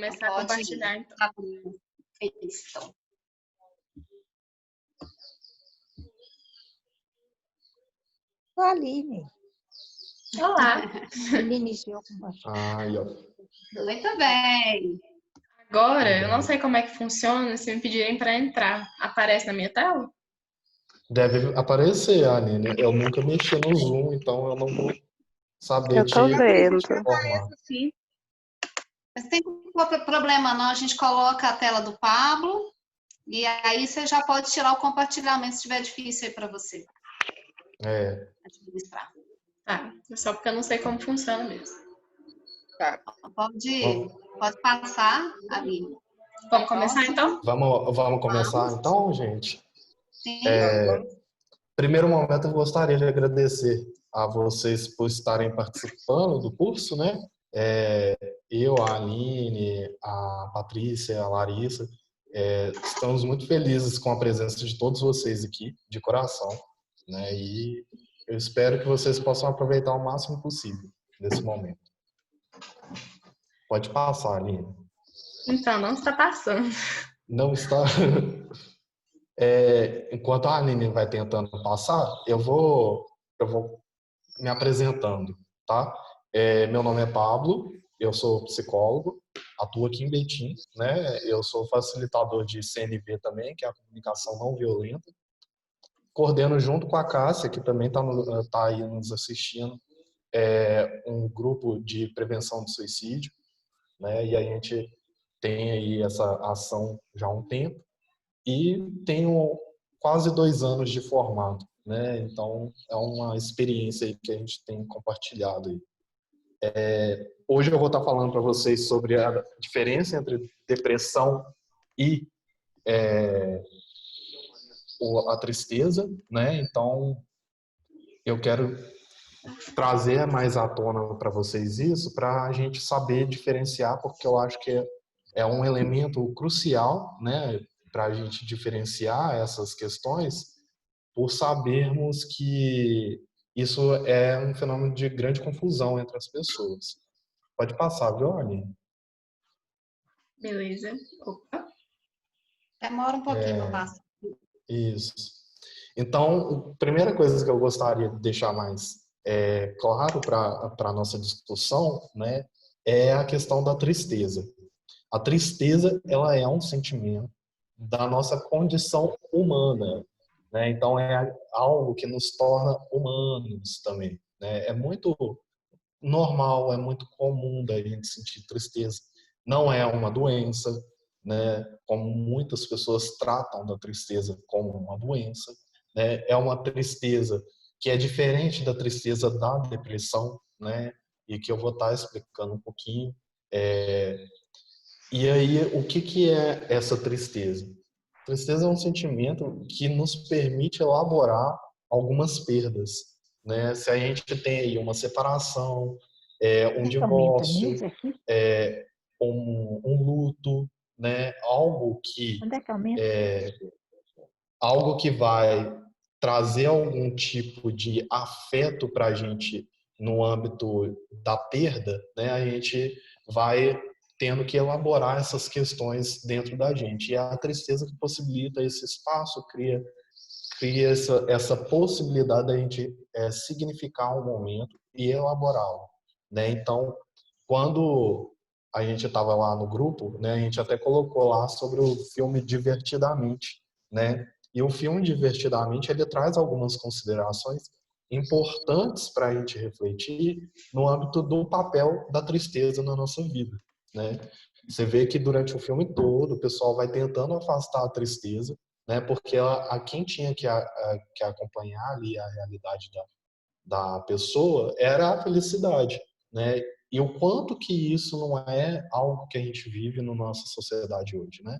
começar a compartilhar, então. Então. Aline. Olá. Ele iniciou com você. Muito bem. Agora, eu não sei como é que funciona, se me pedirem para entrar, aparece na minha tela? Deve aparecer, Aline. Eu nunca mexi no Zoom, então eu não vou saber Eu tô vendo. informar. Sim. Mas tem problema não, a gente coloca a tela do Pablo e aí você já pode tirar o compartilhamento se estiver difícil aí para você. Administrar. Tá, só porque eu não sei como funciona mesmo. Tá. Pode passar, Aline. Vamos começar então? Vamos começar então, gente? Sim. Primeiro momento, eu gostaria de agradecer a vocês por estarem participando do curso, né? Eu, a Aline, a Patrícia, a Larissa, estamos muito felizes com a presença de todos vocês aqui, de coração, né? E eu espero que vocês possam aproveitar o máximo possível desse momento. Pode passar, Aline. Então, não está passando. Não está. Enquanto a Aline vai tentando passar, eu vou me apresentando, tá? Meu nome é Pablo, eu sou psicólogo, atuo aqui em Betim, né? Eu sou facilitador de CNV também, que é a comunicação não violenta. Coordeno junto com a Cássia, que também tá aí nos assistindo, um grupo de prevenção do suicídio, né? E a gente tem aí essa ação já há um tempo e tenho quase 2 anos de formado, né? Então é uma experiência aí que a gente tem compartilhado aí. Hoje eu vou estar falando para vocês sobre a diferença entre depressão e a tristeza, né? Então eu quero trazer mais à tona para vocês isso, para a gente saber diferenciar, porque eu acho que é um elemento crucial, né, para a gente diferenciar essas questões, por sabermos que isso é um fenômeno de grande confusão entre as pessoas. Pode passar, viu, Aline? Beleza. Opa. Demora um pouquinho para passar. Isso. Então, a primeira coisa que eu gostaria de deixar mais claro para a nossa discussão, né, é a questão da tristeza. A tristeza, ela é um sentimento da nossa condição humana, né? Então é algo que nos torna humanos também, né? É muito normal, é muito comum da gente sentir tristeza. Não é uma doença, né? Como muitas pessoas tratam da tristeza como uma doença, né? É uma tristeza que é diferente da tristeza da depressão, né? E que eu vou estar explicando um pouquinho. E aí, o que é essa tristeza? Tristeza é um sentimento que nos permite elaborar algumas perdas, né? Se a gente tem aí uma separação, um divórcio, um luto, né? Algo que vai trazer algum tipo de afeto para a gente no âmbito da perda, né? A gente vai tendo que elaborar essas questões dentro da gente. E é a tristeza que possibilita esse espaço, cria essa possibilidade da gente significar um momento e elaborá-lo, né? Então, quando a gente estava lá no grupo, né, a gente até colocou lá sobre o filme Divertidamente, né? E o filme Divertidamente, ele traz algumas considerações importantes para a gente refletir no âmbito do papel da tristeza na nossa vida, né? Você vê que durante o filme todo o pessoal vai tentando afastar a tristeza, né? Porque a quem tinha que acompanhar ali a realidade da pessoa era a felicidade, né? E o quanto que isso não é algo que a gente vive na nossa sociedade hoje, né?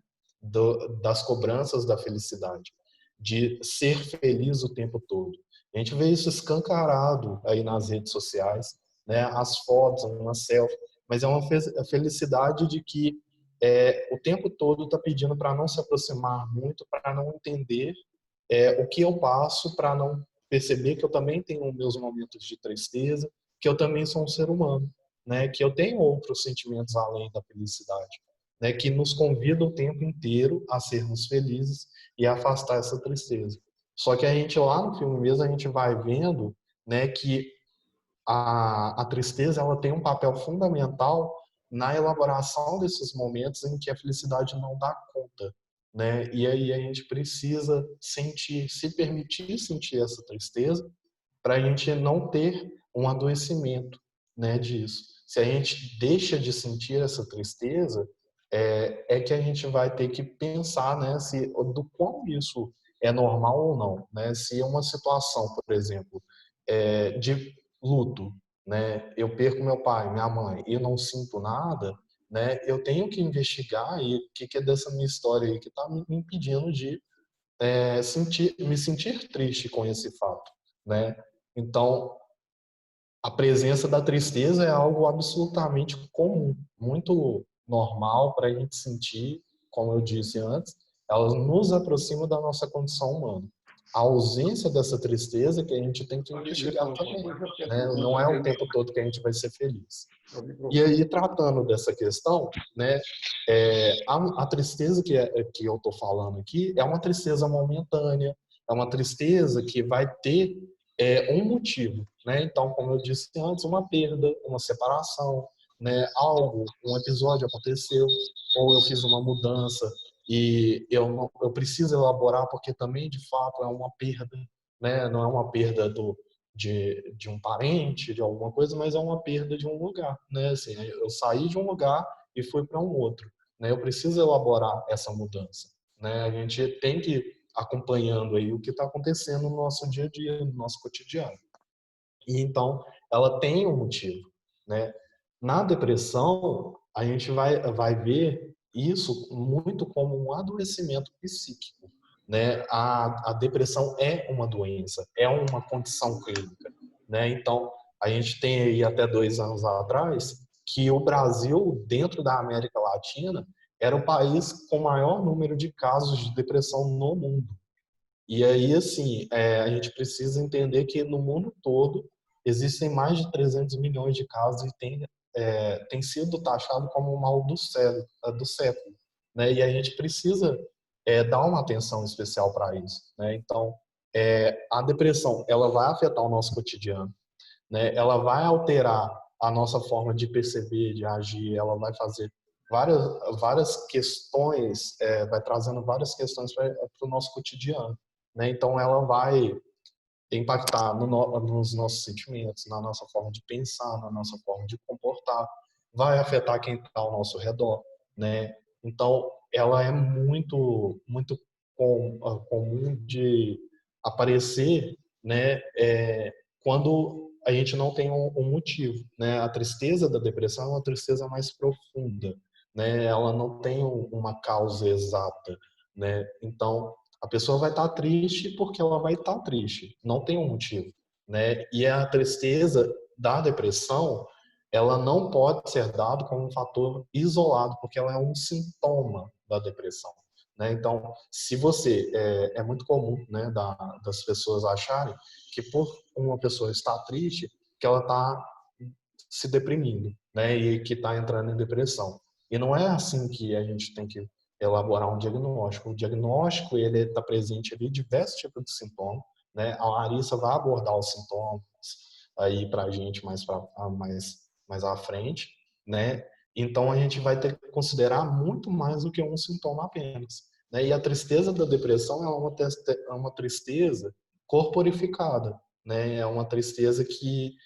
Das cobranças da felicidade, de ser feliz o tempo todo. A gente vê isso escancarado aí nas redes sociais, né? As fotos, uma selfie, mas é uma felicidade de que o tempo todo está pedindo para não se aproximar muito, para não entender o que eu passo, para não perceber que eu também tenho meus momentos de tristeza, que eu também sou um ser humano, né? Que eu tenho outros sentimentos além da felicidade. né, que nos convida o tempo inteiro a sermos felizes e a afastar essa tristeza. Só que a gente lá no filme mesmo, a gente vai vendo, né, que a tristeza ela tem um papel fundamental na elaboração desses momentos em que a felicidade não dá conta, né? E aí a gente precisa sentir, se permitir sentir essa tristeza para a gente não ter um adoecimento, né, disso. Se a gente deixa de sentir essa tristeza, é que a gente vai ter que pensar, né, se do quão isso é normal ou não, né? Se é uma situação, por exemplo, de luto, né? Eu perco meu pai, minha mãe, e eu não sinto nada, né? Eu tenho que investigar e o que é dessa minha história aí que está me impedindo de me sentir triste com esse fato, né? Então, a presença da tristeza é algo absolutamente comum, muito normal para a gente sentir, como eu disse antes, ela nos aproxima da nossa condição humana. A ausência dessa tristeza que a gente tem que investigar também, né? Não é o tempo todo que a gente vai ser feliz. E aí, tratando dessa questão, né, a tristeza que eu estou falando aqui é uma tristeza momentânea, é uma tristeza que vai ter um motivo, né? Então, como eu disse antes, uma perda, uma separação, né? Um episódio aconteceu, ou eu fiz uma mudança e eu preciso elaborar porque também, de fato, é uma perda, né? Não é uma perda de um parente, de alguma coisa, mas é uma perda de um lugar, né? Assim, eu saí de um lugar e fui para um outro, né? Eu preciso elaborar essa mudança, né? A gente tem que ir acompanhando aí o que está acontecendo no nosso dia a dia, no nosso cotidiano. E então, ela tem um motivo, né? Na depressão, a gente vai ver isso muito como um adoecimento psíquico, né? A depressão é uma doença, é uma condição clínica, né? Então, a gente tem aí até 2 anos atrás que o Brasil, dentro da América Latina, era o país com maior número de casos de depressão no mundo. E aí, assim, a gente precisa entender que no mundo todo existem mais de 300 milhões de casos e tem sido taxado como o mal do século, né? E a gente precisa dar uma atenção especial para isso, né? Então, a depressão, ela vai afetar o nosso cotidiano, né? Ela vai alterar a nossa forma de perceber, de agir, ela vai fazer várias questões, vai trazendo várias questões para o nosso cotidiano, né? Então, ela vai impactar nos nossos sentimentos, na nossa forma de pensar, na nossa forma de comportar, vai afetar quem está ao nosso redor, né? Então, ela é muito comum de aparecer, né? Quando a gente não tem um motivo, né? A tristeza da depressão é uma tristeza mais profunda, né? Ela não tem uma causa exata, né? Então, a pessoa vai estar triste porque ela vai estar triste, não tem um motivo, né? E a tristeza da depressão, ela não pode ser dada como um fator isolado, porque ela é um sintoma da depressão, né? Então, se você é muito comum, né, das pessoas acharem que por uma pessoa estar triste, que ela está se deprimindo, né? E que está entrando em depressão. E não é assim que a gente tem que elaborar um diagnóstico. O diagnóstico ele está presente ali diversos tipos de sintomas, né? A Larissa vai abordar os sintomas aí para a gente mais à frente, né? Então a gente vai ter que considerar muito mais do que um sintoma apenas, né? E a tristeza da depressão é uma tristeza corporificada, né? É uma tristeza que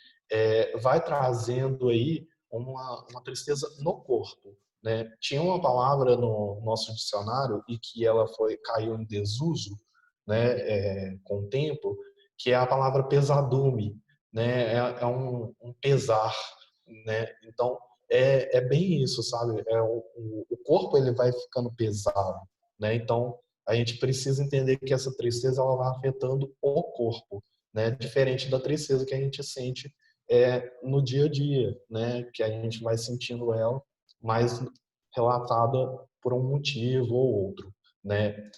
vai trazendo aí uma tristeza no corpo, né? Tinha uma palavra no nosso dicionário e que ela caiu em desuso, né, com o tempo, que é a palavra pesadume, né? É um pesar, né? Então é bem isso, sabe? O corpo ele vai ficando pesado, né? Então a gente precisa entender que essa tristeza ela vai afetando o corpo, né? Diferente da tristeza que a gente sente no dia a dia, né? Que a gente vai sentindo ela mais relatada por um motivo ou outro, né?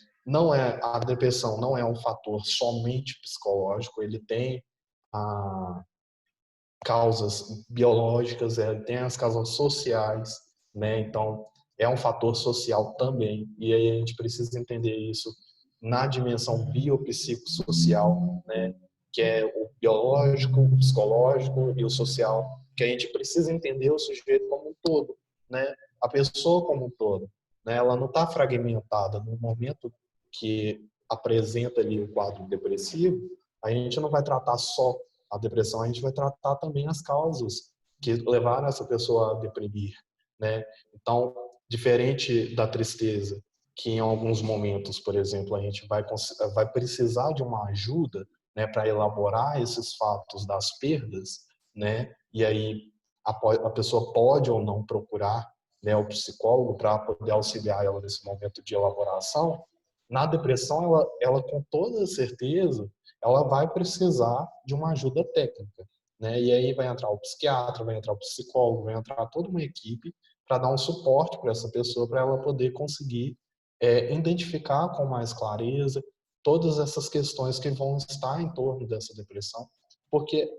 A depressão não é um fator somente psicológico, ele tem causas biológicas, tem as causas sociais, né? Então, é um fator social também, e aí a gente precisa entender isso na dimensão biopsicossocial, né, que é o biológico, o psicológico e o social, que a gente precisa entender o sujeito como um todo, né, a pessoa como um todo, né, ela não está fragmentada. No momento que apresenta ali o quadro depressivo, a gente não vai tratar só a depressão, a gente vai tratar também as causas que levaram essa pessoa a deprimir, né? Então, diferente da tristeza, que em alguns momentos, por exemplo, a gente vai precisar de uma ajuda, né, para elaborar esses fatos das perdas, né? E aí a pessoa pode ou não procurar, né, o psicólogo para poder auxiliar ela nesse momento de elaboração. Na depressão, ela com toda certeza, ela vai precisar de uma ajuda técnica, né? E aí vai entrar o psiquiatra, vai entrar o psicólogo, vai entrar toda uma equipe para dar um suporte para essa pessoa, para ela poder conseguir identificar com mais clareza todas essas questões que vão estar em torno dessa depressão, porque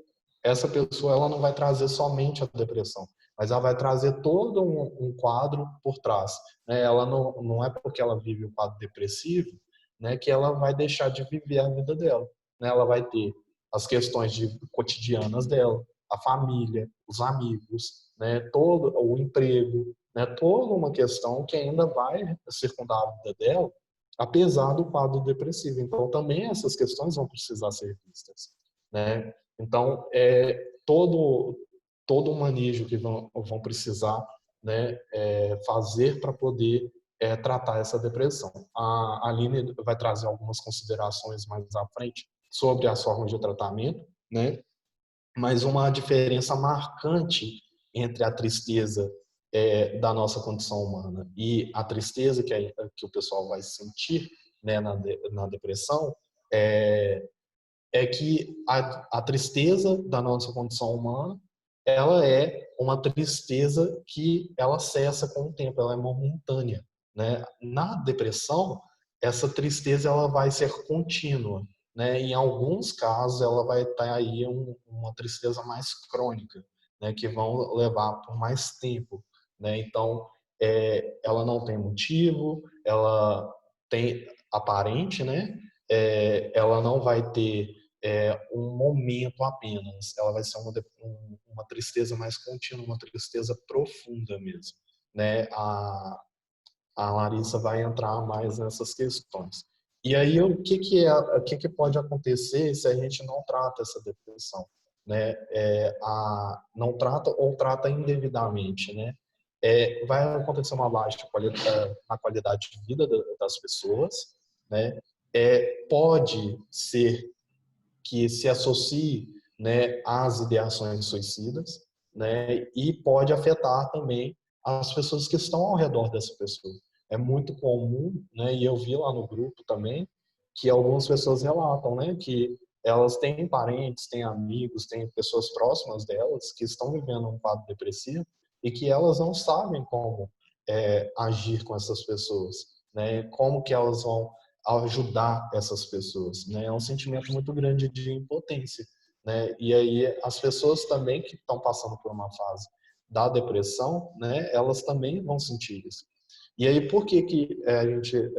essa pessoa ela não vai trazer somente a depressão, mas ela vai trazer todo um quadro por trás, né? Ela não é porque ela vive um quadro depressivo, né, que ela vai deixar de viver a vida dela, né? Ela vai ter as questões cotidianas dela, a família, os amigos, né, todo o emprego, né, toda uma questão que ainda vai circundar a vida dela, apesar do quadro depressivo. Então, também essas questões vão precisar ser vistas, né? Então, todo o manejo que vão precisar, né, fazer para poder tratar essa depressão. A Aline vai trazer algumas considerações mais à frente sobre as formas de tratamento, né? Mas uma diferença marcante entre a tristeza da nossa condição humana e a tristeza que o pessoal vai sentir, né, na depressão é que a tristeza da nossa condição humana, ela é uma tristeza que ela cessa com o tempo, ela é momentânea, né? Na depressão, essa tristeza ela vai ser contínua, né? Em alguns casos, ela vai estar aí uma tristeza mais crônica, né? Que vão levar por mais tempo, né? Então, ela não tem motivo, ela tem aparente, né? Ela não vai ter um momento apenas, ela vai ser uma tristeza mais contínua, uma tristeza profunda mesmo, né? A Larissa vai entrar mais nessas questões. E aí o que pode acontecer se a gente não trata essa depressão, né? Não trata ou trata indevidamente, né? Vai acontecer uma baixa na qualidade de vida das pessoas, né? Pode ser que se associe, né, às ideações suicidas, né, e pode afetar também as pessoas que estão ao redor dessa pessoa. É muito comum, né, e eu vi lá no grupo também, que algumas pessoas relatam, né, que elas têm parentes, têm amigos, têm pessoas próximas delas que estão vivendo um quadro depressivo e que elas não sabem como agir com essas pessoas, né, como que elas vão ajudar essas pessoas, né? É um sentimento muito grande de impotência, né? E aí as pessoas também que estão passando por uma fase da depressão, né? Elas também vão sentir isso. E aí por que a gente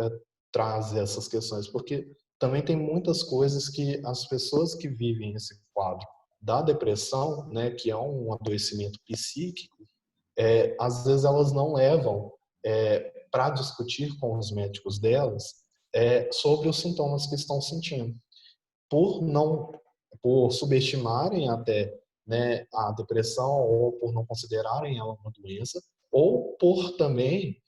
traz essas questões? Porque também tem muitas coisas que as pessoas que vivem esse quadro da depressão, né? Que é um adoecimento psíquico, às vezes elas não levam para discutir com os médicos delas sobre os sintomas que estão sentindo, por subestimarem até, né, a depressão ou por não considerarem ela uma doença, ou por também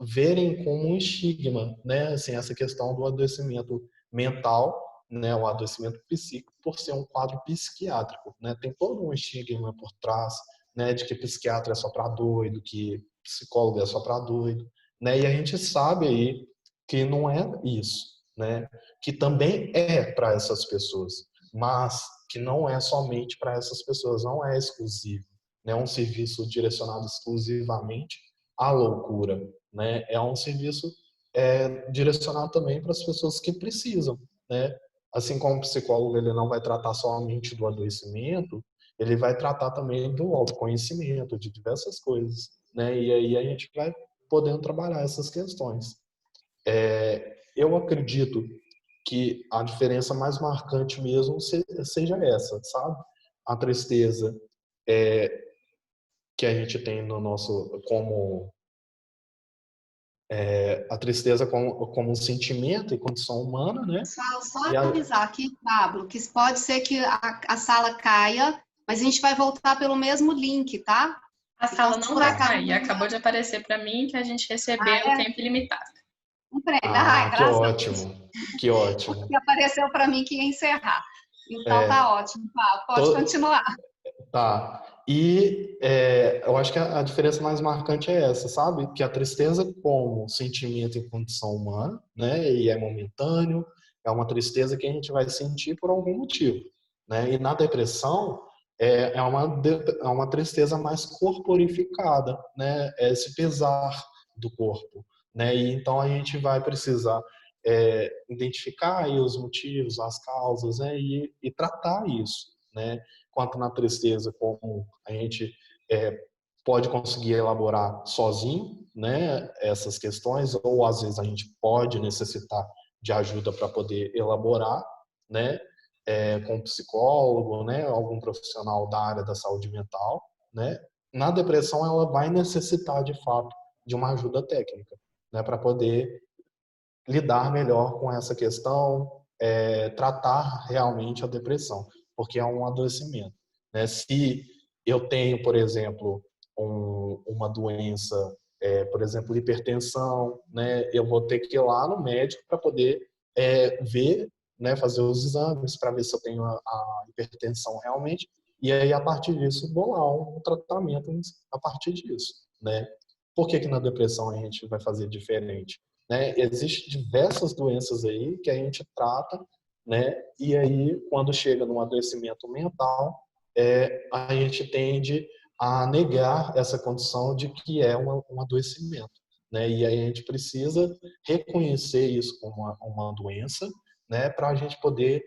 verem como um estigma, né, assim, essa questão do adoecimento mental, né, o adoecimento psíquico, por ser um quadro psiquiátrico, né, tem todo um estigma por trás, né, de que psiquiatra é só para doido, que psicólogo é só para doido, né, e a gente sabe aí que não é isso, né, que também é para essas pessoas, mas que não é somente para essas pessoas, não é exclusivo, né, é um serviço direcionado exclusivamente à loucura, né? É um serviço direcionado também para as pessoas que precisam, né? Assim como o psicólogo ele não vai tratar somente do adoecimento, ele vai tratar também do autoconhecimento, de diversas coisas, né? E aí a gente vai podendo trabalhar essas questões. Eu acredito que a diferença mais marcante mesmo seja essa, sabe? A tristeza que a gente tem no nosso como a tristeza como um sentimento e condição humana, né? Só E avisar aqui, Pablo, que pode ser que a sala caia, mas a gente vai voltar pelo mesmo link, tá? A Então, sala se não por vai acaso... cair. Acabou de aparecer para mim que a gente recebeu tempo ilimitado. Ai, que graças a Deus. ótimo, que ótimo. Porque apareceu para mim que ia encerrar. Então tá ótimo, Pablo, pode continuar. Tá. E eu acho que a diferença mais marcante é essa, sabe? Que a tristeza como sentimento em condição humana, né? E é momentâneo, é uma tristeza que a gente vai sentir por algum motivo, né? E na depressão é uma tristeza mais corporificada, né? É esse pesar do corpo, né? E então a gente vai precisar identificar aí os motivos, as causas, né? E tratar isso, né? Quanto na tristeza, como a gente pode conseguir elaborar sozinho, né, essas questões, ou às vezes a gente pode necessitar de ajuda para poder elaborar, né, com um psicólogo, né, algum profissional da área da saúde mental, né. Na depressão, ela vai necessitar de fato de uma ajuda técnica, né, para poder lidar melhor com essa questão, tratar realmente a depressão, porque é um adoecimento, né? Se eu tenho, por exemplo, uma doença, por exemplo, hipertensão, né? Eu vou ter que ir lá no médico para poder ver, né? Fazer os exames para ver se eu tenho a hipertensão realmente, e aí a partir disso bolar um tratamento a partir disso, né? Por que que na depressão a gente vai fazer diferente? Né? Existem diversas doenças aí que a gente trata, né? E aí, quando chega num adoecimento mental, a gente tende a negar essa condição de que é um adoecimento, né? E aí a gente precisa reconhecer isso como uma doença, né? Para a gente poder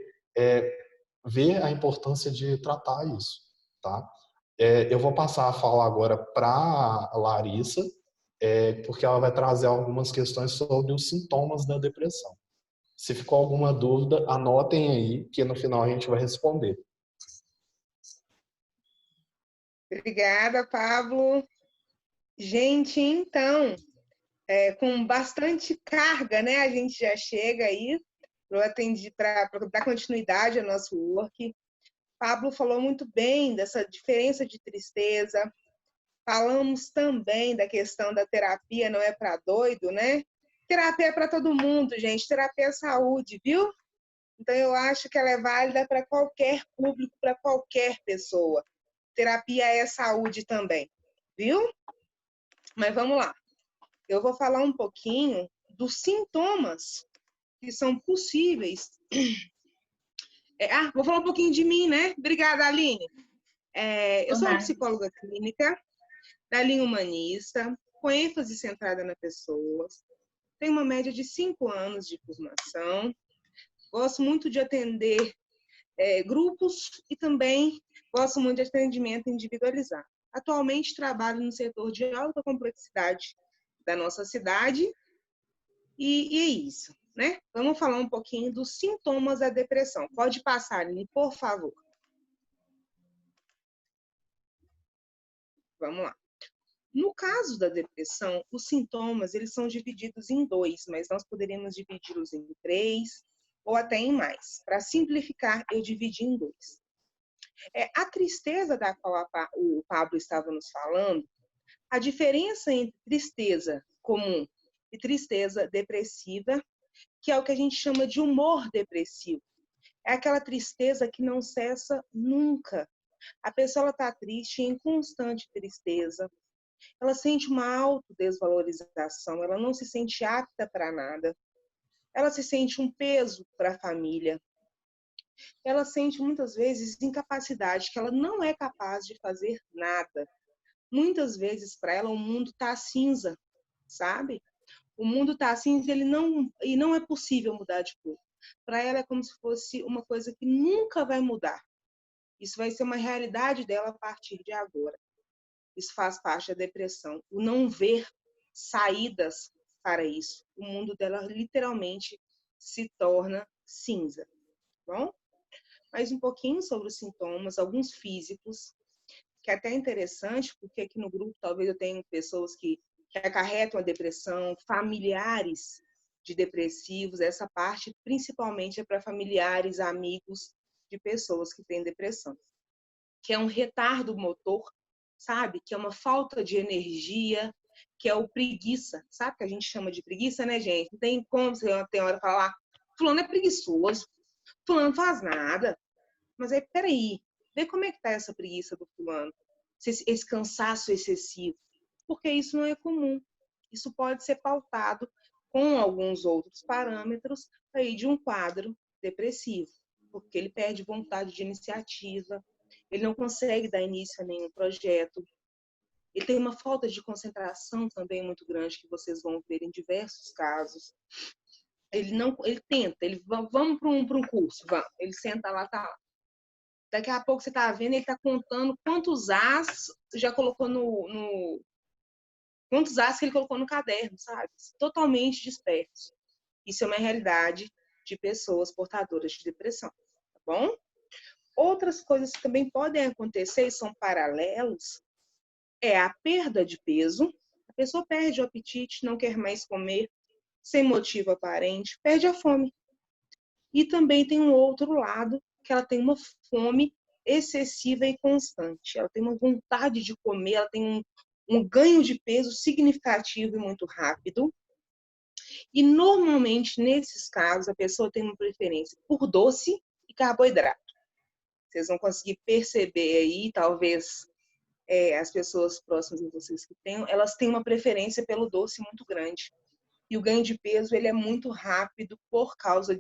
ver a importância de tratar isso, tá? Eu vou passar a falar agora para a Larissa, porque ela vai trazer algumas questões sobre os sintomas da depressão. Se ficou alguma dúvida, anotem aí, que no final a gente vai responder. Obrigada, Pablo. Gente, então, com bastante carga, né? A gente já chega aí para dar continuidade ao nosso work. Pablo falou muito bem dessa diferença de tristeza. Falamos também da questão da terapia, não é para doido, né? Terapia é para todo mundo, gente. Terapia é saúde, viu? Então, eu acho que ela é válida para qualquer público, para qualquer pessoa. Terapia é saúde também, viu? Mas vamos lá. Eu vou falar um pouquinho dos sintomas que são possíveis. Vou falar um pouquinho de mim, né? Obrigada, Aline. Eu sou uma psicóloga clínica da linha humanista, com ênfase centrada na pessoa. Tenho uma média de 5 anos de formação. Gosto muito de atender grupos e também gosto muito de atendimento individualizado. Atualmente trabalho no setor de alta complexidade da nossa cidade e é isso, né? Vamos falar um pouquinho dos sintomas da depressão. Pode passar, Aline, por favor. Vamos lá. No caso da depressão, os sintomas eles são divididos em 2, mas nós poderíamos dividi-los em 3 ou até em mais. Para simplificar, eu dividi em 2. A tristeza da qual o Pablo estava nos falando, a diferença entre tristeza comum e tristeza depressiva, que é o que a gente chama de humor depressivo. É aquela tristeza que não cessa nunca. A pessoa está triste, em constante tristeza. Ela sente uma autodesvalorização, ela não se sente apta para nada. Ela se sente um peso para a família. Ela sente muitas vezes incapacidade, que ela não é capaz de fazer nada. Muitas vezes para ela o mundo está cinza, sabe? O mundo está cinza e não é possível mudar de cor. Para ela é como se fosse uma coisa que nunca vai mudar. Isso vai ser uma realidade dela a partir de agora. Isso faz parte da depressão. O não ver saídas para isso. O mundo dela literalmente se torna cinza. Tá bom? Mais um pouquinho sobre os sintomas, alguns físicos, que é até interessante, porque aqui no grupo talvez eu tenha pessoas que acarretam a depressão, familiares de depressivos. Essa parte principalmente é para familiares, amigos de pessoas que têm depressão, que é um retardo motor, sabe? Que é uma falta de energia, que é o preguiça, sabe? Que a gente chama de preguiça, né, gente? Não tem como você tem hora falar, fulano é preguiçoso, fulano não faz nada. Mas aí, peraí, vê como é que tá essa preguiça do fulano, esse cansaço excessivo, porque isso não é comum. Isso pode ser pautado com alguns outros parâmetros aí de um quadro depressivo, porque ele perde vontade de iniciativa, ele não consegue dar início a nenhum projeto, ele tem uma falta de concentração também muito grande, que vocês vão ver em diversos casos. Ele tenta, vamos para um curso, vamos. Ele senta lá, tá lá. Daqui a pouco você tá vendo, ele tá contando quantos as já colocou quantos as que ele colocou no caderno, sabe? Totalmente disperso. Isso é uma realidade de pessoas portadoras de depressão, tá bom? Outras coisas que também podem acontecer e são paralelos é a perda de peso. A pessoa perde o apetite, não quer mais comer, sem motivo aparente, perde a fome. E também tem um outro lado, que ela tem uma fome excessiva e constante. Ela tem uma vontade de comer, ela tem um ganho de peso significativo e muito rápido. E normalmente, nesses casos, a pessoa tem uma preferência por doce e carboidrato. Vocês vão conseguir perceber aí, talvez as pessoas próximas de vocês que tenham, elas têm uma preferência pelo doce muito grande. E o ganho de peso ele é muito rápido por causa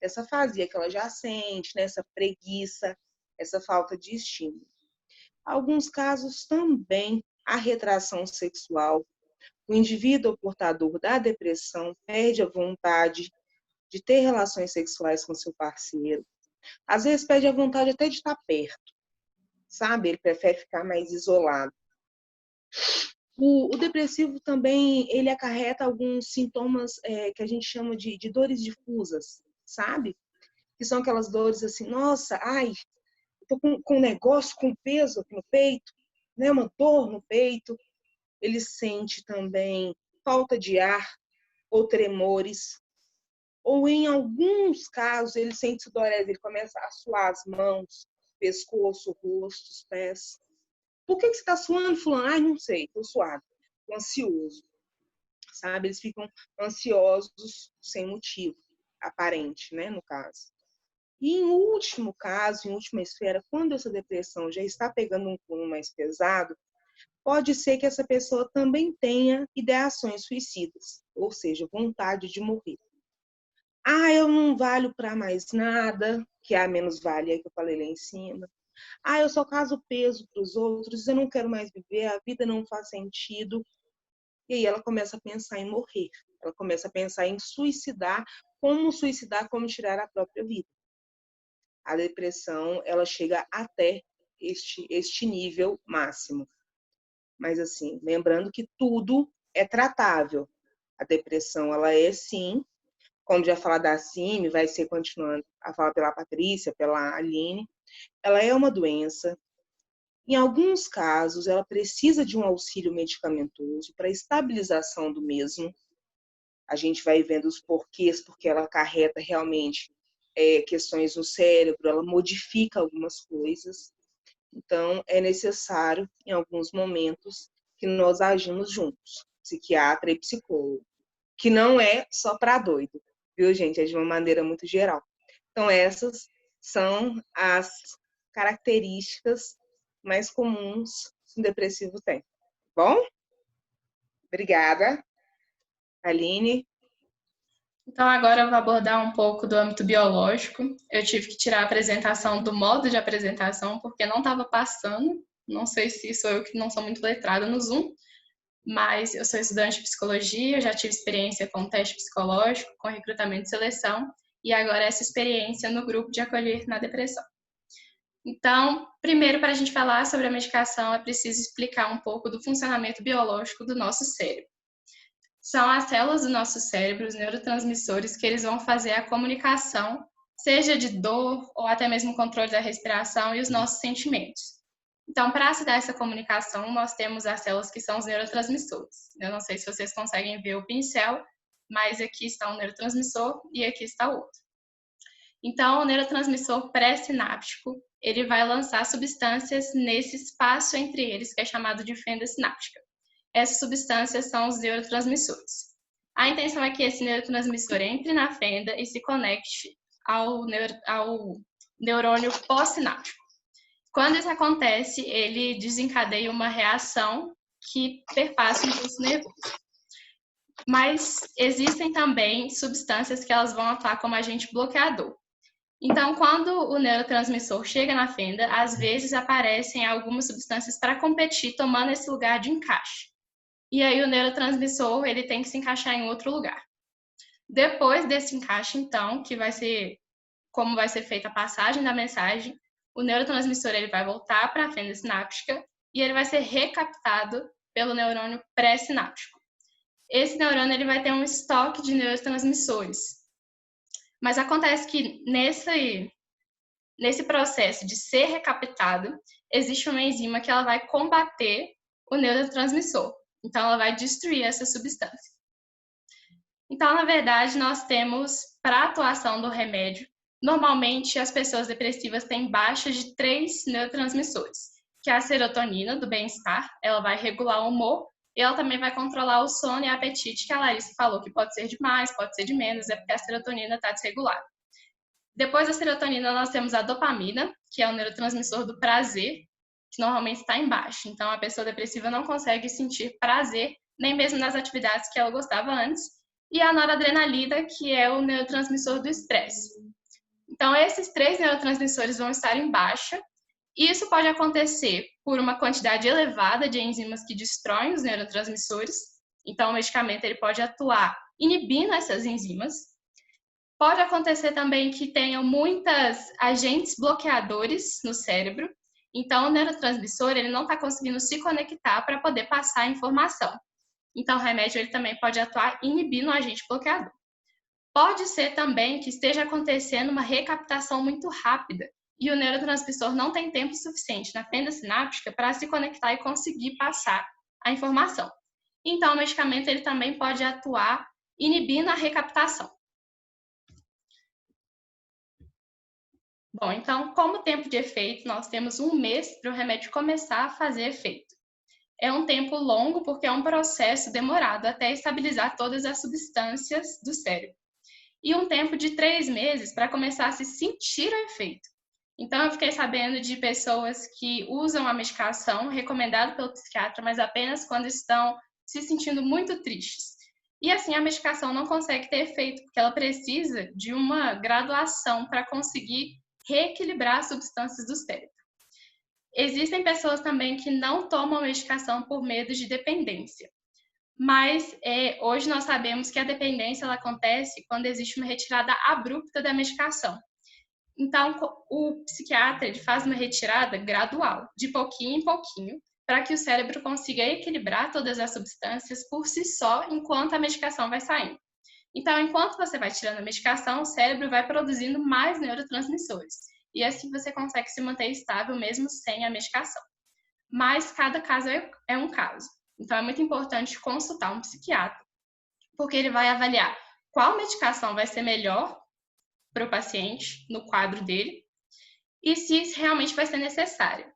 dessa fazia que ela já sente, né? Essa preguiça, essa falta de estímulo. Alguns casos também, a retração sexual. O indivíduo portador da depressão perde a vontade de ter relações sexuais com seu parceiro. Às vezes perde a vontade até de estar perto, sabe? Ele prefere ficar mais isolado. O depressivo também, ele acarreta alguns sintomas que a gente chama de dores difusas, sabe? Que são aquelas dores assim, nossa, ai, tô com um negócio, com peso aqui no peito, né? Uma dor no peito. Ele sente também falta de ar ou tremores. Ou em alguns casos, ele sente sudorese, ele começa a suar as mãos, pescoço, rosto, os pés. Por que você está suando, fulano? Ai, não sei, estou suado, estou ansioso. Sabe? Eles ficam ansiosos sem motivo aparente, né, no caso. E em último caso, em última esfera, quando essa depressão já está pegando um cunho mais pesado, pode ser que essa pessoa também tenha ideações suicidas, ou seja, vontade de morrer. Ah, eu não valho para mais nada, que é a menos-valia que eu falei lá em cima. Ah, eu só caso peso para os outros, eu não quero mais viver, a vida não faz sentido. E aí ela começa a pensar em morrer. Ela começa a pensar em suicidar, como tirar a própria vida. A depressão, ela chega até este nível máximo. Mas assim, lembrando que tudo é tratável. A depressão, ela é sim, como já falar da Cime, vai ser continuando a falar pela Patrícia, pela Aline, ela é uma doença. Em alguns casos, ela precisa de um auxílio medicamentoso para estabilização do mesmo. A gente vai vendo os porquês, porque ela acarreta realmente questões no cérebro, ela modifica algumas coisas. Então, é necessário, em alguns momentos, que nós agimos juntos, psiquiatra e psicólogo, que não é só para doido, viu, gente? É de uma maneira muito geral. Então, essas são as características mais comuns que um depressivo tem. Bom? Obrigada. Aline? Então, agora eu vou abordar um pouco do âmbito biológico. Eu tive que tirar a apresentação do modo de apresentação, porque não estava passando. Não sei se sou eu que não sou muito letrada no Zoom, mas eu sou estudante de psicologia, já tive experiência com teste psicológico, com recrutamento e seleção, e agora essa experiência no grupo de acolher na depressão. Então, primeiro, para a gente falar sobre a medicação, é preciso explicar um pouco do funcionamento biológico do nosso cérebro. São as células do nosso cérebro, os neurotransmissores, que eles vão fazer a comunicação, seja de dor ou até mesmo controle da respiração e os nossos sentimentos. Então, para se dar essa comunicação, nós temos as células que são os neurotransmissores. Eu não sei se vocês conseguem ver o pincel, mas aqui está um neurotransmissor e aqui está o outro. Então, o neurotransmissor pré-sináptico, ele vai lançar substâncias nesse espaço entre eles, que é chamado de fenda sináptica. Essas substâncias são os neurotransmissores. A intenção é que esse neurotransmissor entre na fenda e se conecte ao neurônio pós-sináptico. Quando isso acontece, ele desencadeia uma reação que perpassa o impulso nervoso. Mas existem também substâncias que elas vão atuar como agente bloqueador. Então, quando o neurotransmissor chega na fenda, às vezes aparecem algumas substâncias para competir, tomando esse lugar de encaixe. E aí o neurotransmissor ele tem que se encaixar em outro lugar. Depois desse encaixe, então, que vai ser como vai ser feita a passagem da mensagem, o neurotransmissor ele vai voltar para a fenda sináptica e ele vai ser recaptado pelo neurônio pré-sináptico. Esse neurônio ele vai ter um estoque de neurotransmissores. Mas acontece que nesse processo de ser recaptado, existe uma enzima que ela vai combater o neurotransmissor. Então, ela vai destruir essa substância. Então, na verdade, nós temos, para a atuação do remédio, normalmente as pessoas depressivas têm baixa de 3 neurotransmissores, que é a serotonina, do bem-estar, ela vai regular o humor, e ela também vai controlar o sono e o apetite, que a Larissa falou que pode ser de mais, pode ser de menos, é porque a serotonina está desregulada. Depois da serotonina, nós temos a dopamina, que é o neurotransmissor do prazer, que normalmente está em baixo. Então, a pessoa depressiva não consegue sentir prazer, nem mesmo nas atividades que ela gostava antes. E a noradrenalina, que é o neurotransmissor do estresse. Então, esses 3 neurotransmissores vão estar em baixa. E isso pode acontecer por uma quantidade elevada de enzimas que destroem os neurotransmissores. Então, o medicamento ele pode atuar inibindo essas enzimas. Pode acontecer também que tenham muitos agentes bloqueadores no cérebro. Então, o neurotransmissor ele não está conseguindo se conectar para poder passar a informação. Então, o remédio ele também pode atuar inibindo o agente bloqueador. Pode ser também que esteja acontecendo uma recaptação muito rápida e o neurotransmissor não tem tempo suficiente na fenda sináptica para se conectar e conseguir passar a informação. Então, o medicamento ele também pode atuar inibindo a recaptação. Bom, então, como tempo de efeito, nós temos 1 mês para o remédio começar a fazer efeito. É um tempo longo porque é um processo demorado até estabilizar todas as substâncias do cérebro. E um tempo de 3 meses para começar a se sentir o efeito. Então, eu fiquei sabendo de pessoas que usam a medicação recomendada pelo psiquiatra, mas apenas quando estão se sentindo muito tristes. E assim, a medicação não consegue ter efeito, porque ela precisa de uma graduação para conseguir reequilibrar as substâncias do cérebro. Existem pessoas também que não tomam medicação por medo de dependência. Mas hoje nós sabemos que a dependência ela acontece quando existe uma retirada abrupta da medicação. Então, o psiquiatra ele faz uma retirada gradual, de pouquinho em pouquinho, para que o cérebro consiga equilibrar todas as substâncias por si só, enquanto a medicação vai saindo. Então, enquanto você vai tirando a medicação, o cérebro vai produzindo mais neurotransmissores. E assim você consegue se manter estável mesmo sem a medicação. Mas cada caso é um caso. Então, é muito importante consultar um psiquiatra, porque ele vai avaliar qual medicação vai ser melhor para o paciente, no quadro dele, e se isso realmente vai ser necessário.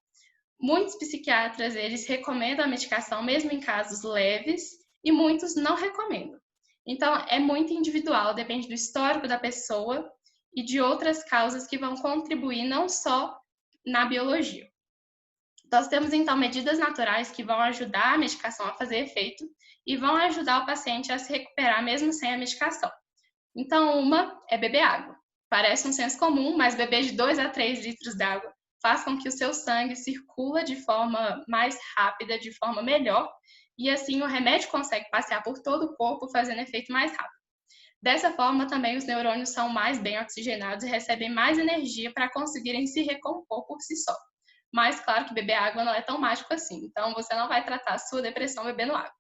Muitos psiquiatras, eles recomendam a medicação mesmo em casos leves, e muitos não recomendam. Então, é muito individual, depende do histórico da pessoa e de outras causas que vão contribuir não só na biologia. Nós temos, então, medidas naturais que vão ajudar a medicação a fazer efeito e vão ajudar o paciente a se recuperar mesmo sem a medicação. Então, uma é beber água. Parece um senso comum, mas beber de 2 a 3 litros d'água faz com que o seu sangue circula de forma mais rápida, de forma melhor, e assim o remédio consegue passear por todo o corpo, fazendo efeito mais rápido. Dessa forma, também os neurônios são mais bem oxigenados e recebem mais energia para conseguirem se recompor por si só. Mas, claro que beber água não é tão mágico assim, então você não vai tratar a sua depressão bebendo água.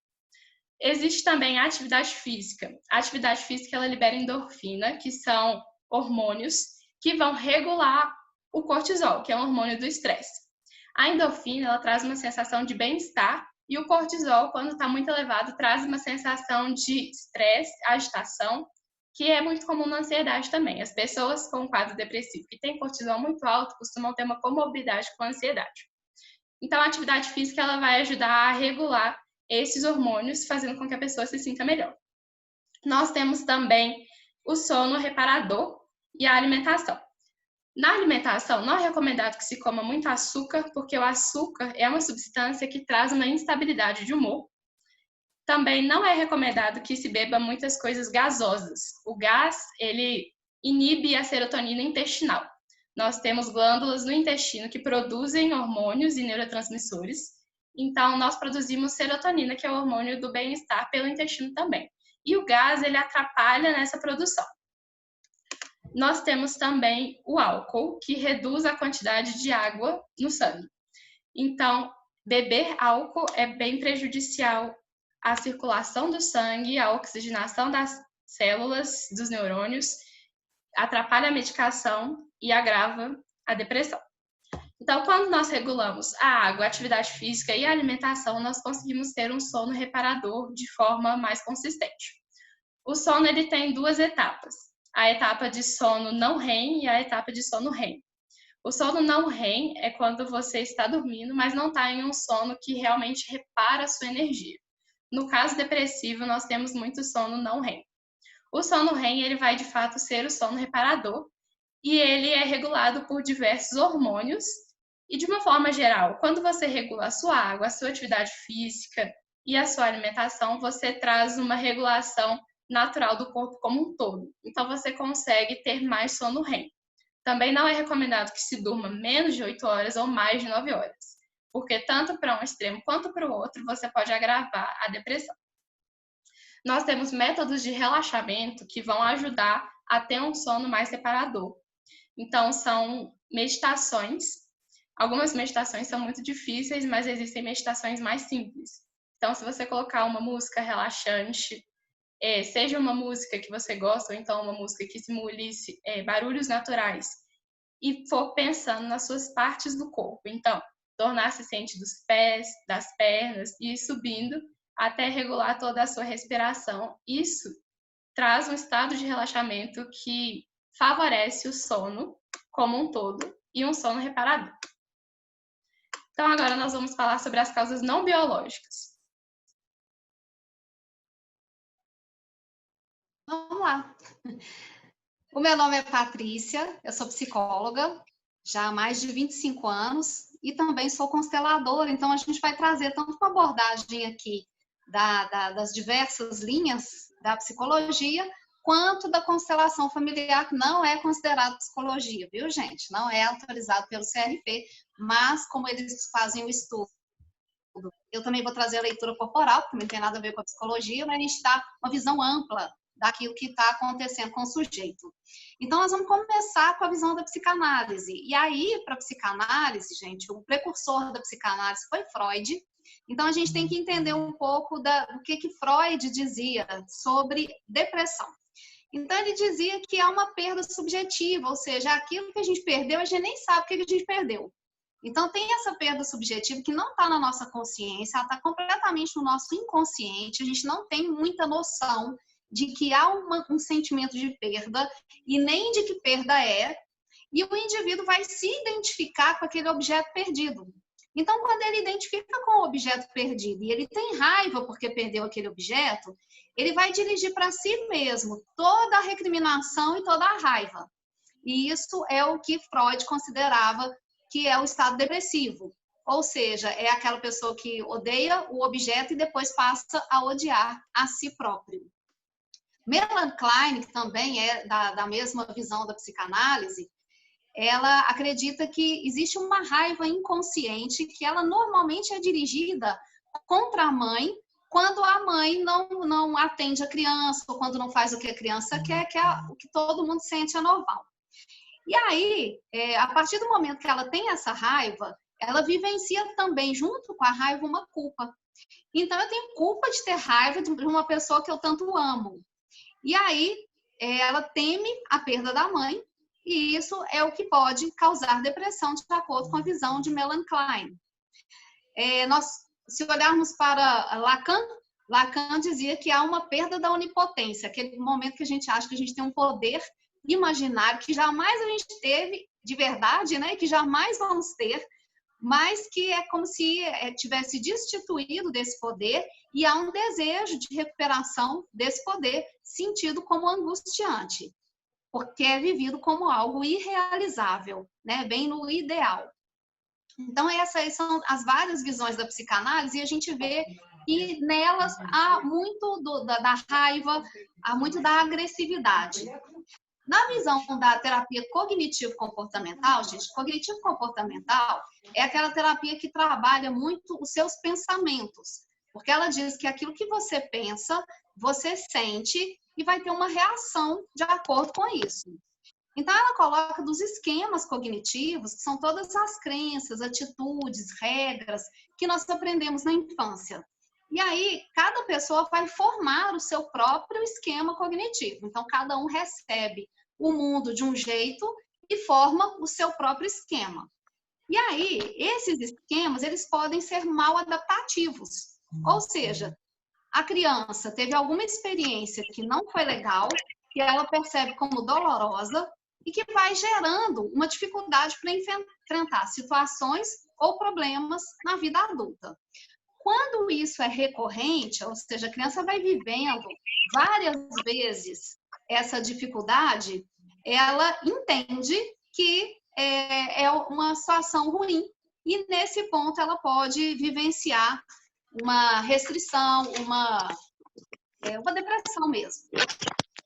Existe também a atividade física. A atividade física, ela libera endorfina, que são hormônios que vão regular o cortisol, que é um hormônio do estresse. A endorfina, ela traz uma sensação de bem-estar e o cortisol, quando está muito elevado, traz uma sensação de estresse, agitação, que é muito comum na ansiedade também. As pessoas com quadro depressivo que têm cortisol muito alto costumam ter uma comorbidade com a ansiedade. Então, a atividade física ela vai ajudar a regular esses hormônios, fazendo com que a pessoa se sinta melhor. Nós temos também o sono reparador e a alimentação. Na alimentação, não é recomendado que se coma muito açúcar, porque o açúcar é uma substância que traz uma instabilidade de humor. Também não é recomendado que se beba muitas coisas gasosas. O gás, ele inibe a serotonina intestinal. Nós temos glândulas no intestino que produzem hormônios e neurotransmissores. Então, nós produzimos serotonina, que é o hormônio do bem-estar, pelo intestino também. E o gás, ele atrapalha nessa produção. Nós temos também o álcool, que reduz a quantidade de água no sangue. Então, beber álcool é bem prejudicial à circulação do sangue, à oxigenação das células, dos neurônios, atrapalha a medicação e agrava a depressão. Então, quando nós regulamos a água, a atividade física e a alimentação, nós conseguimos ter um sono reparador de forma mais consistente. O sono ele tem duas etapas. A etapa de sono não REM e a etapa de sono REM. O sono não REM é quando você está dormindo, mas não está em um sono que realmente repara a sua energia. No caso depressivo, nós temos muito sono não REM. O sono REM ele vai, de fato, ser o sono reparador e ele é regulado por diversos hormônios. E, de uma forma geral, quando você regula a sua água, a sua atividade física e a sua alimentação, você traz uma regulação natural do corpo como um todo. Então, você consegue ter mais sono REM. Também não é recomendado que se durma menos de 8 horas ou mais de 9 horas, porque tanto para um extremo quanto para o outro, você pode agravar a depressão. Nós temos métodos de relaxamento que vão ajudar a ter um sono mais reparador. Então, são meditações. Algumas meditações são muito difíceis, mas existem meditações mais simples. Então, se você colocar uma música relaxante, seja uma música que você gosta, ou então uma música que simule barulhos naturais, e for pensando nas suas partes do corpo. Então, tornar-se ciente dos pés, das pernas, e ir subindo até regular toda a sua respiração. Isso traz um estado de relaxamento que favorece o sono como um todo e um sono reparador. Então, agora nós vamos falar sobre as causas não biológicas. Vamos lá. O meu nome é Patrícia, eu sou psicóloga já há mais de 25 anos e também sou consteladora, então a gente vai trazer tanto uma abordagem aqui das diversas linhas da psicologia, quanto da constelação familiar, que não é considerado psicologia, viu, gente? Não é autorizado pelo CRP, mas como eles fazem o estudo, eu também vou trazer a leitura corporal, porque não tem nada a ver com a psicologia, mas a gente dá uma visão ampla daquilo que está acontecendo com o sujeito. Então, nós vamos começar com a visão da psicanálise. E aí, para a psicanálise, gente, o precursor da psicanálise foi Freud. Então, a gente tem que entender um pouco do que Freud dizia sobre depressão. Então, ele dizia que é uma perda subjetiva, ou seja, aquilo que a gente perdeu, a gente nem sabe o que a gente perdeu. Então, tem essa perda subjetiva que não está na nossa consciência, ela está completamente no nosso inconsciente, a gente não tem muita noção de que há um sentimento de perda e nem de que perda é, e o indivíduo vai se identificar com aquele objeto perdido. Então, quando ele identifica com o objeto perdido e ele tem raiva porque perdeu aquele objeto, ele vai dirigir para si mesmo toda a recriminação e toda a raiva. E isso é o que Freud considerava que é o estado depressivo. Ou seja, é aquela pessoa que odeia o objeto e depois passa a odiar a si próprio. Melanie Klein, que também é da mesma visão da psicanálise, ela acredita que existe uma raiva inconsciente que ela normalmente é dirigida contra a mãe quando a mãe não atende a criança, ou quando não faz o que a criança quer, que é o que todo mundo sente é normal. E aí, a partir do momento que ela tem essa raiva, ela vivencia também, junto com a raiva, uma culpa. Então, eu tenho culpa de ter raiva de uma pessoa que eu tanto amo. E aí, ela teme a perda da mãe, e isso é o que pode causar depressão, de acordo com a visão de Melanie Klein. Se olharmos para Lacan dizia que há uma perda da onipotência, aquele momento que a gente acha que a gente tem um poder imaginário que jamais a gente teve de verdade, né? Que jamais vamos ter, mas que é como se tivesse destituído desse poder, e há um desejo de recuperação desse poder, sentido como angustiante, porque é vivido como algo irrealizável, né? Bem no ideal. Então, essas são as várias visões da psicanálise, e a gente vê que nelas há muito da raiva, há muito da agressividade. Na visão da terapia cognitivo-comportamental, gente, cognitivo-comportamental é aquela terapia que trabalha muito os seus pensamentos, porque ela diz que aquilo que você pensa, você sente e vai ter uma reação de acordo com isso. Então, ela coloca dos esquemas cognitivos, que são todas as crenças, atitudes, regras que nós aprendemos na infância. E aí, cada pessoa vai formar o seu próprio esquema cognitivo. Então, cada um recebe o mundo de um jeito e forma o seu próprio esquema. E aí, esses esquemas, eles podem ser mal adaptativos. Ou seja, a criança teve alguma experiência que não foi legal, que ela percebe como dolorosa, e que vai gerando uma dificuldade para enfrentar situações ou problemas na vida adulta. Quando isso é recorrente, ou seja, a criança vai vivendo várias vezes essa dificuldade, ela entende que é uma situação ruim, e nesse ponto ela pode vivenciar uma restrição, uma depressão mesmo.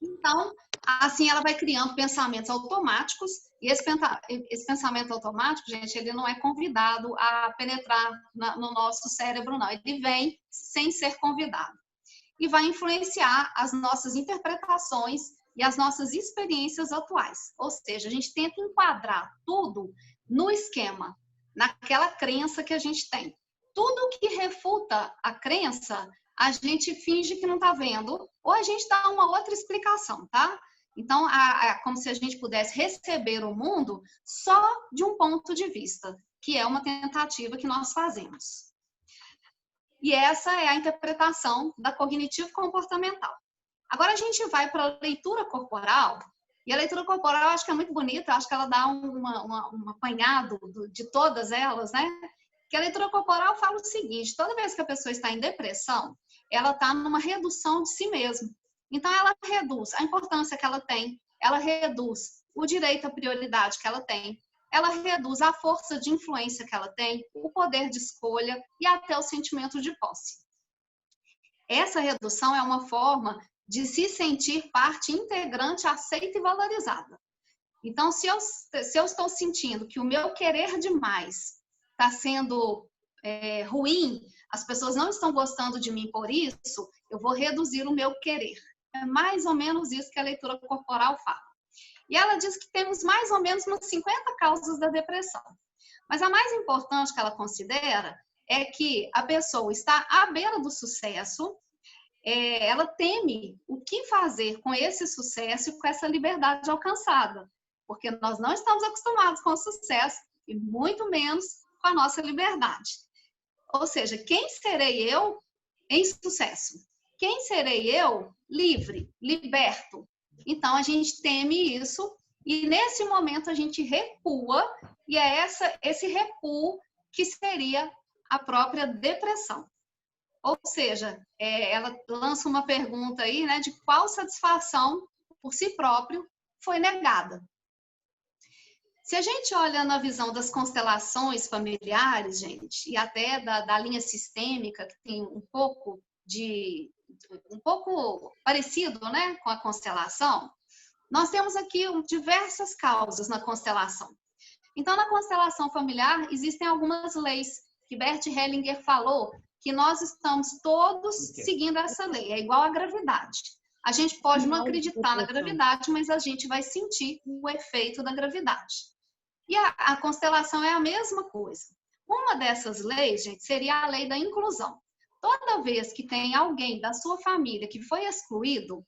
Então, assim, ela vai criando pensamentos automáticos, e esse pensamento automático, gente, ele não é convidado a penetrar no nosso cérebro, não. Ele vem sem ser convidado. E vai influenciar as nossas interpretações e as nossas experiências atuais. Ou seja, a gente tenta enquadrar tudo no esquema, naquela crença que a gente tem. Tudo que refuta a crença, a gente finge que não está vendo, ou a gente dá uma outra explicação, tá? Então, como se a gente pudesse receber o mundo só de um ponto de vista, que é uma tentativa que nós fazemos. E essa é a interpretação da cognitivo-comportamental. Agora a gente vai para a leitura corporal, e a leitura corporal eu acho que é muito bonita, eu acho que ela dá um apanhado de todas elas, né? Que a leitura corporal fala o seguinte: toda vez que a pessoa está em depressão, ela está numa redução de si mesma. Então, ela reduz a importância que ela tem, ela reduz o direito à prioridade que ela tem, ela reduz a força de influência que ela tem, o poder de escolha e até o sentimento de posse. Essa redução é uma forma de se sentir parte integrante, aceita e valorizada. Então, se eu estou sentindo que o meu querer demais está sendo ruim, as pessoas não estão gostando de mim por isso, eu vou reduzir o meu querer. É mais ou menos isso que a leitura corporal fala. E ela diz que temos mais ou menos umas 50 causas da depressão. Mas a mais importante que ela considera é que a pessoa está à beira do sucesso, ela teme o que fazer com esse sucesso e com essa liberdade alcançada. Porque nós não estamos acostumados com o sucesso e muito menos com a nossa liberdade. Ou seja, quem serei eu em sucesso? Quem serei eu livre, liberto? Então, a gente teme isso e, nesse momento, a gente recua, e é esse recuo que seria a própria depressão. Ou seja, ela lança uma pergunta aí, né, de qual satisfação por si próprio foi negada. Se a gente olha na visão das constelações familiares, gente, e até da linha sistêmica, que tem um pouco parecido, né, com a constelação, nós temos aqui diversas causas na constelação. Então, na constelação familiar, existem algumas leis que Bert Hellinger falou que nós estamos todos seguindo essa lei. É igual à gravidade. A gente pode não acreditar na gravidade, mas a gente vai sentir o efeito da gravidade. E a constelação é a mesma coisa. Uma dessas leis, gente, seria a lei da inclusão. Toda vez que tem alguém da sua família que foi excluído,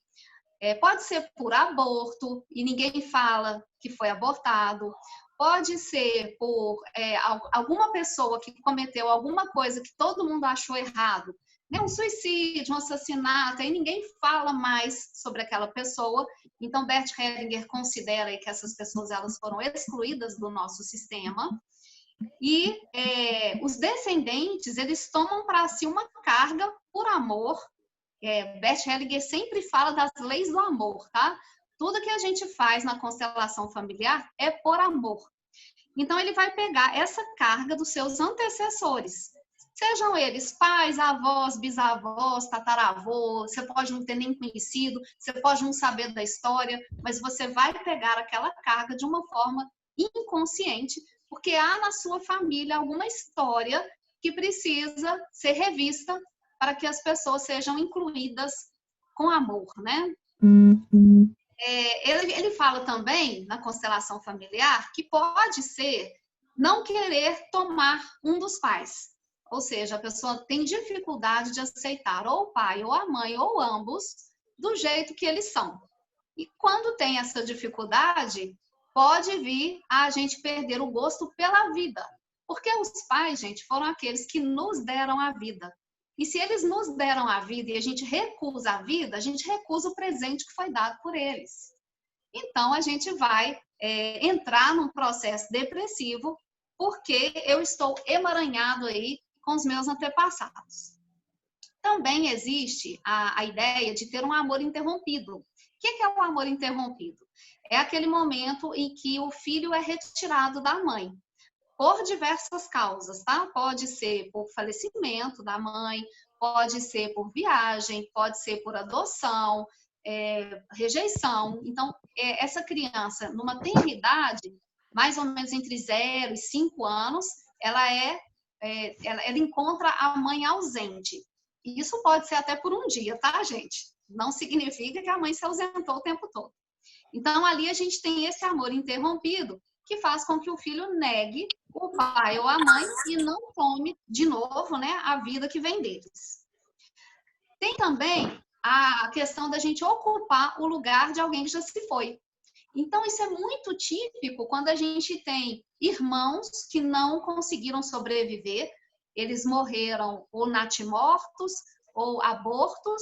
pode ser por aborto e ninguém fala que foi abortado, pode ser por alguma pessoa que cometeu alguma coisa que todo mundo achou errado, né? Um suicídio, um assassinato, aí ninguém fala mais sobre aquela pessoa. Então, Bert Hellinger considera que essas pessoas elas foram excluídas do nosso sistema. E os descendentes, eles tomam para si uma carga por amor. Bert Hellinger sempre fala das leis do amor, tá? Tudo que a gente faz na constelação familiar é por amor. Então, ele vai pegar essa carga dos seus antecessores. Sejam eles pais, avós, bisavós, tataravós, você pode não ter nem conhecido, você pode não saber da história, mas você vai pegar aquela carga de uma forma inconsciente, porque há na sua família alguma história que precisa ser revista para que as pessoas sejam incluídas com amor, né? Ele fala também, na constelação familiar, que pode ser não querer tomar um dos pais. Ou seja, a pessoa tem dificuldade de aceitar ou o pai, ou a mãe, ou ambos, do jeito que eles são. E quando tem essa dificuldade, pode vir a gente perder o gosto pela vida. Porque os pais, gente, foram aqueles que nos deram a vida. E se eles nos deram a vida e a gente recusa a vida, a gente recusa o presente que foi dado por eles. Então, a gente vai entrar num processo depressivo porque eu estou emaranhado aí com os meus antepassados. Também existe a ideia de ter um amor interrompido. O que é o amor interrompido? É aquele momento em que o filho é retirado da mãe, por diversas causas, tá? Pode ser por falecimento da mãe, pode ser por viagem, pode ser por adoção, rejeição. Então, essa criança, numa tenridade, mais ou menos entre 0 e 5 anos, ela encontra a mãe ausente. E isso pode ser até por um dia, tá, gente? Não significa que a mãe se ausentou o tempo todo. Então, ali a gente tem esse amor interrompido, que faz com que o filho negue o pai ou a mãe e não tome de novo, né, a vida que vem deles. Tem também a questão da gente ocupar o lugar de alguém que já se foi. Então, isso é muito típico quando a gente tem irmãos que não conseguiram sobreviver, eles morreram ou natimortos ou abortos,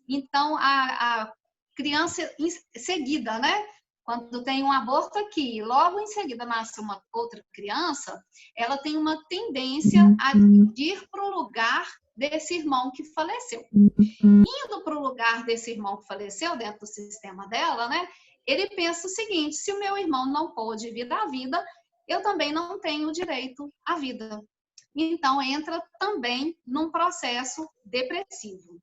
então a criança em seguida, né? Quando tem um aborto aqui, logo em seguida nasce uma outra criança, ela tem uma tendência a ir para o lugar desse irmão que faleceu. Indo para o lugar desse irmão que faleceu, dentro do sistema dela, né? Ele pensa o seguinte: se o meu irmão não pôde vir à vida, eu também não tenho direito à vida. Então, entra também num processo depressivo.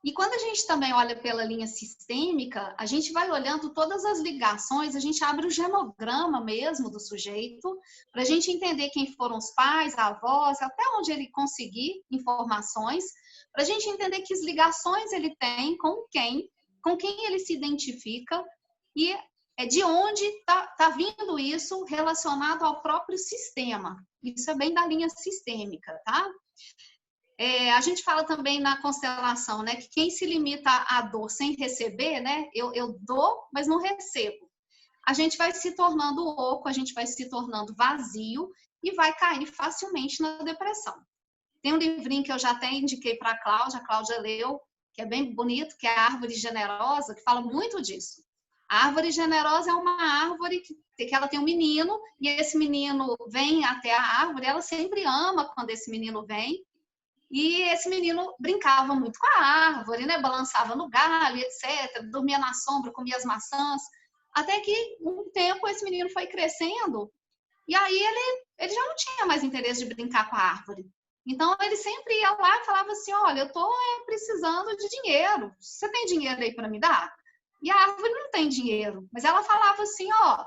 E quando a gente também olha pela linha sistêmica, a gente vai olhando todas as ligações, a gente abre o genograma mesmo do sujeito, para a gente entender quem foram os pais, avós, até onde ele conseguir informações, para a gente entender que ligações ele tem com quem ele se identifica e de onde está vindo isso relacionado ao próprio sistema. Isso é bem da linha sistêmica, tá? A gente fala também na constelação, né, que quem se limita à dor sem receber, né, eu dou, mas não recebo. A gente vai se tornando oco, a gente vai se tornando vazio e vai cair facilmente na depressão. Tem um livrinho que eu já até indiquei para a Cláudia leu, que é bem bonito, que é a Árvore Generosa, que fala muito disso. A árvore generosa é uma árvore que ela tem um menino, e esse menino vem até a árvore, ela sempre ama quando esse menino vem, e esse menino brincava muito com a árvore, né? Balançava no galho, etc., dormia na sombra, comia as maçãs, até que um tempo esse menino foi crescendo, e aí ele já não tinha mais interesse de brincar com a árvore. Então, ele sempre ia lá e falava assim: olha, eu estou precisando de dinheiro, você tem dinheiro aí para me dar? E a árvore não tem dinheiro, mas ela falava assim: ó,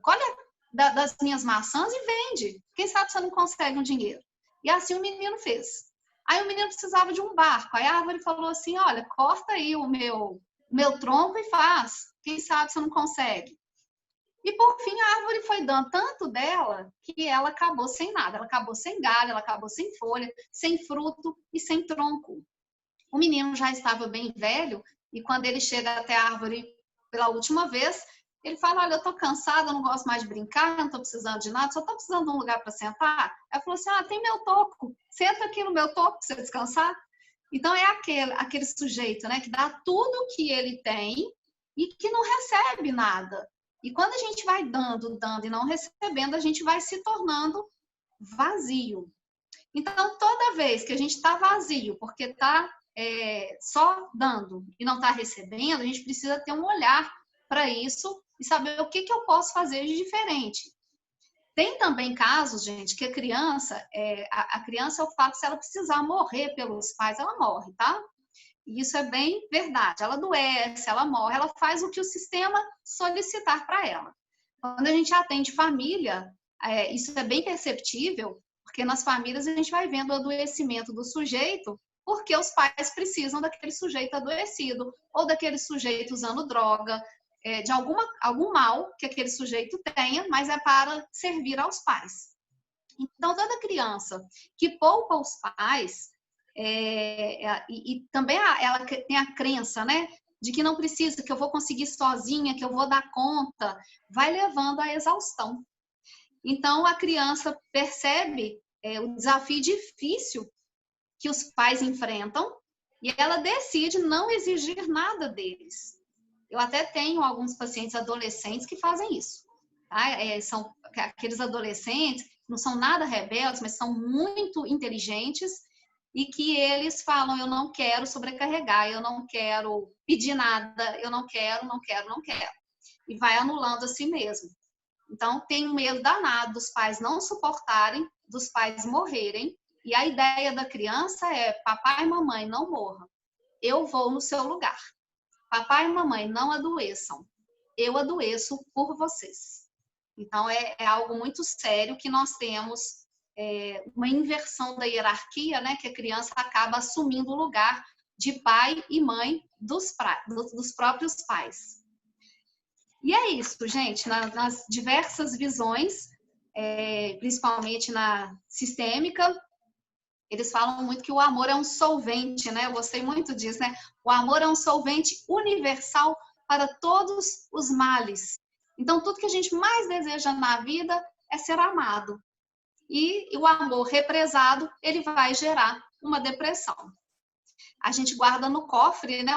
colhe das minhas maçãs e vende, quem sabe você não consegue um dinheiro. E assim o menino fez. Aí o menino precisava de um barco. Aí a árvore falou assim, olha, corta aí o meu tronco e faz. Quem sabe você não consegue. E por fim a árvore foi dando tanto dela que ela acabou sem nada. Ela acabou sem galho, ela acabou sem folha, sem fruto e sem tronco. O menino já estava bem velho e quando ele chega até a árvore pela última vez, ele fala, olha, eu tô cansado, eu não gosto mais de brincar, não tô precisando de nada, só tô precisando de um lugar para sentar. Ela falou assim, tem meu toco, senta aqui no meu toco para você descansar. Então é aquele sujeito, né, que dá tudo o que ele tem e que não recebe nada. E quando a gente vai dando e não recebendo, a gente vai se tornando vazio. Então, toda vez que a gente está vazio, porque está só dando e não está recebendo, a gente precisa ter um olhar para isso e saber o que eu posso fazer de diferente. Tem também casos, gente, que a criança, o fato, se ela precisar morrer pelos pais, ela morre, tá? E isso é bem verdade. Ela adoece, ela morre, ela faz o que o sistema solicitar para ela. Quando a gente atende família, isso é bem perceptível, porque nas famílias a gente vai vendo o adoecimento do sujeito, porque os pais precisam daquele sujeito adoecido, ou daquele sujeito usando droga, de algum mal que aquele sujeito tenha, mas é para servir aos pais. Então, toda criança que poupa os pais, e também ela tem a crença, né, de que não precisa, que eu vou conseguir sozinha, que eu vou dar conta, vai levando à exaustão. Então, a criança percebe o desafio difícil que os pais enfrentam e ela decide não exigir nada deles. Eu até tenho alguns pacientes adolescentes que fazem isso. Tá? São aqueles adolescentes que não são nada rebeldes, mas são muito inteligentes e que eles falam, eu não quero sobrecarregar, eu não quero pedir nada, eu não quero. E vai anulando a si mesmo. Então, tem um medo danado dos pais não suportarem, dos pais morrerem. E a ideia da criança é, papai e mamãe, não morram. Eu vou no seu lugar. Papai e mamãe, não adoeçam. Eu adoeço por vocês. Então, é algo muito sério que nós temos uma inversão da hierarquia, né? Que a criança acaba assumindo o lugar de pai e mãe dos próprios pais. E é isso, gente, nas diversas visões, principalmente na sistêmica, eles falam muito que o amor é um solvente, né? Eu gostei muito disso, né? O amor é um solvente universal para todos os males. Então, tudo que a gente mais deseja na vida é ser amado. E o amor represado, ele vai gerar uma depressão. A gente guarda no cofre, né?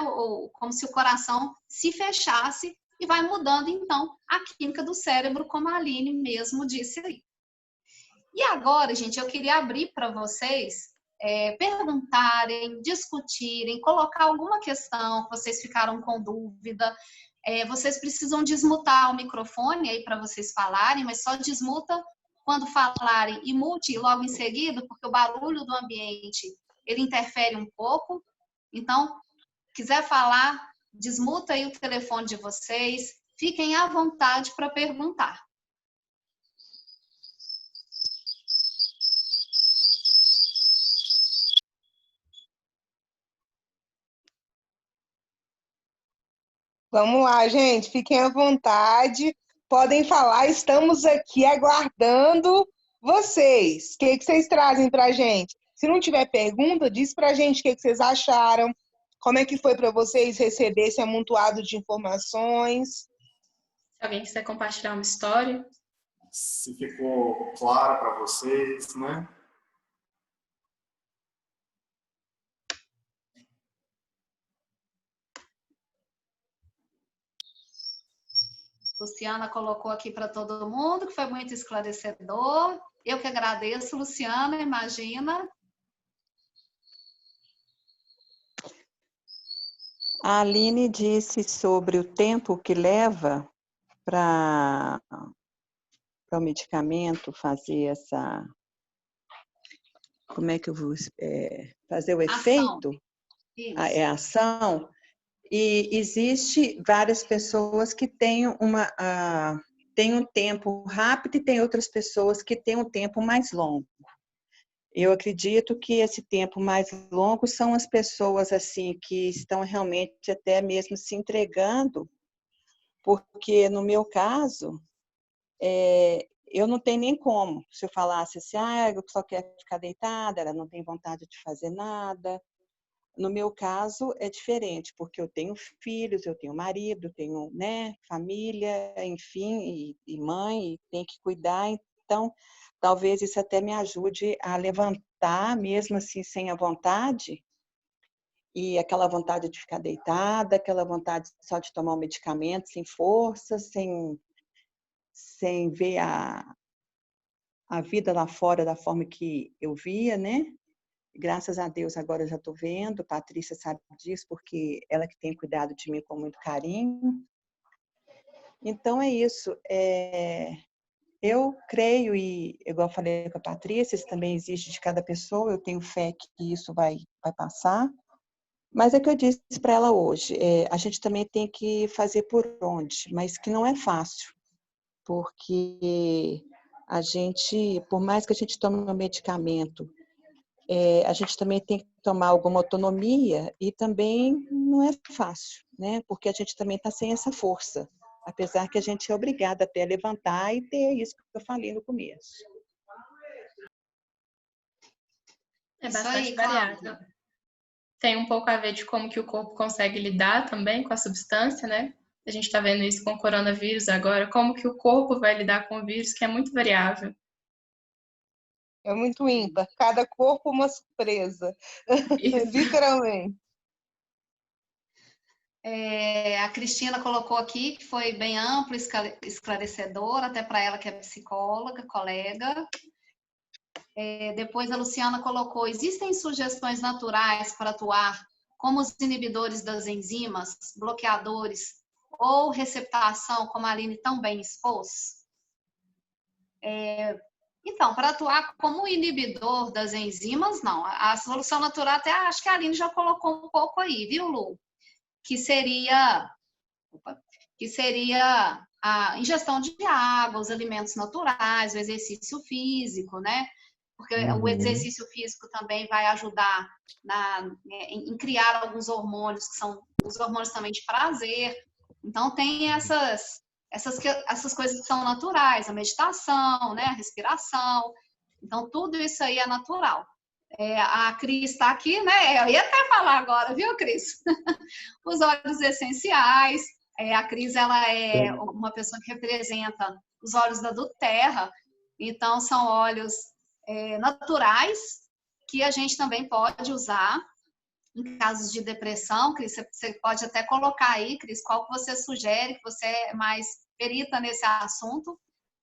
Como se o coração se fechasse e vai mudando, então, a química do cérebro, como a Aline mesmo disse aí. E agora, gente, eu queria abrir para vocês perguntarem, discutirem, colocar alguma questão que vocês ficaram com dúvida. Vocês precisam desmutar o microfone aí para vocês falarem, mas só desmuta quando falarem e mute logo em seguida, porque o barulho do ambiente, ele interfere um pouco. Então, quiser falar, desmuta aí o telefone de vocês, fiquem à vontade para perguntar. Vamos lá, gente, fiquem à vontade, podem falar, estamos aqui aguardando vocês. O que vocês trazem para a gente? Se não tiver pergunta, diz para a gente o que vocês acharam, como é que foi para vocês receber esse amontoado de informações. Se alguém quiser compartilhar uma história. Se ficou claro para vocês, né? Luciana colocou aqui para todo mundo, que foi muito esclarecedor. Eu que agradeço, Luciana, imagina. A Aline disse sobre o tempo que leva para o medicamento fazer essa... Como é que eu vou... fazer o efeito? A ação. E existe várias pessoas que têm um tempo rápido e tem outras pessoas que têm um tempo mais longo. Eu acredito que esse tempo mais longo são as pessoas assim que estão realmente até mesmo se entregando, porque no meu caso, eu não tenho nem como. Se eu falasse assim, eu só quero ficar deitada, ela não tem vontade de fazer nada. No meu caso é diferente, porque eu tenho filhos, eu tenho marido, tenho, né, família, enfim, e mãe, e tenho que cuidar. Então, talvez isso até me ajude a levantar, mesmo assim, sem a vontade, e aquela vontade de ficar deitada, aquela vontade só de tomar um medicamento, sem força, sem ver a vida lá fora da forma que eu via, né? Graças a Deus, agora eu já estou vendo, Patrícia sabe disso, porque ela que tem cuidado de mim com muito carinho. Então, é isso. Eu creio, e igual eu falei com a Patrícia, isso também existe de cada pessoa, eu tenho fé que isso vai passar. Mas é o que eu disse para ela hoje, a gente também tem que fazer por onde, mas que não é fácil, porque a gente, por mais que a gente tome um medicamento, a gente também tem que tomar alguma autonomia e também não é fácil, né? Porque a gente também está sem essa força, apesar que a gente é obrigada até a levantar e ter isso que eu falei no começo. É Isso bastante aí, variável. Cláudia. Tem um pouco a ver de como que o corpo consegue lidar também com a substância, né? A gente está vendo isso com o coronavírus agora, como que o corpo vai lidar com o vírus, que é muito variável. É muito ímpar. Cada corpo uma surpresa. Literalmente. A Cristina colocou aqui que foi bem amplo, esclarecedor, até para ela que é psicóloga, colega. Depois a Luciana colocou: existem sugestões naturais para atuar como os inibidores das enzimas, bloqueadores ou receptação, como a Aline também expôs? Então, para atuar como inibidor das enzimas, não. A solução natural, até acho que a Aline já colocou um pouco aí, viu, Lu? Que seria a ingestão de água, os alimentos naturais, o exercício físico, né? Porque o exercício físico também vai ajudar em criar alguns hormônios, que são os hormônios também de prazer. Então, tem essas coisas que são naturais, a meditação, né? A respiração. Então, tudo isso aí é natural. A Cris está aqui, né? Eu ia até falar agora, viu, Cris? Os óleos essenciais. A Cris, ela é uma pessoa que representa os óleos da doTERRA. Então, são óleos naturais que a gente também pode usar em casos de depressão. Cris, você pode até colocar aí, Cris, qual que você sugere, que você é mais perita nesse assunto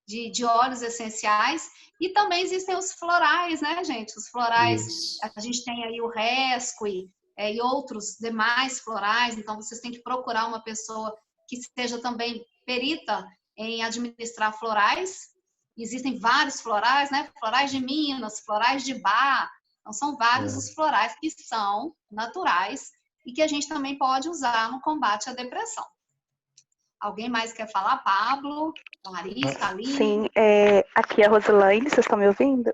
de óleos essenciais. E também existem os florais, né, gente? Os florais, a gente tem aí o Rescue e outros demais florais, então vocês têm que procurar uma pessoa que seja também perita em administrar florais. Existem vários florais, né? Florais de Minas, florais de Bar. Então, são vários os florais que são naturais e que a gente também pode usar no combate à depressão. Alguém mais quer falar? Pablo, Larissa, Aline? Sim, aqui é a Roselaine, vocês estão me ouvindo?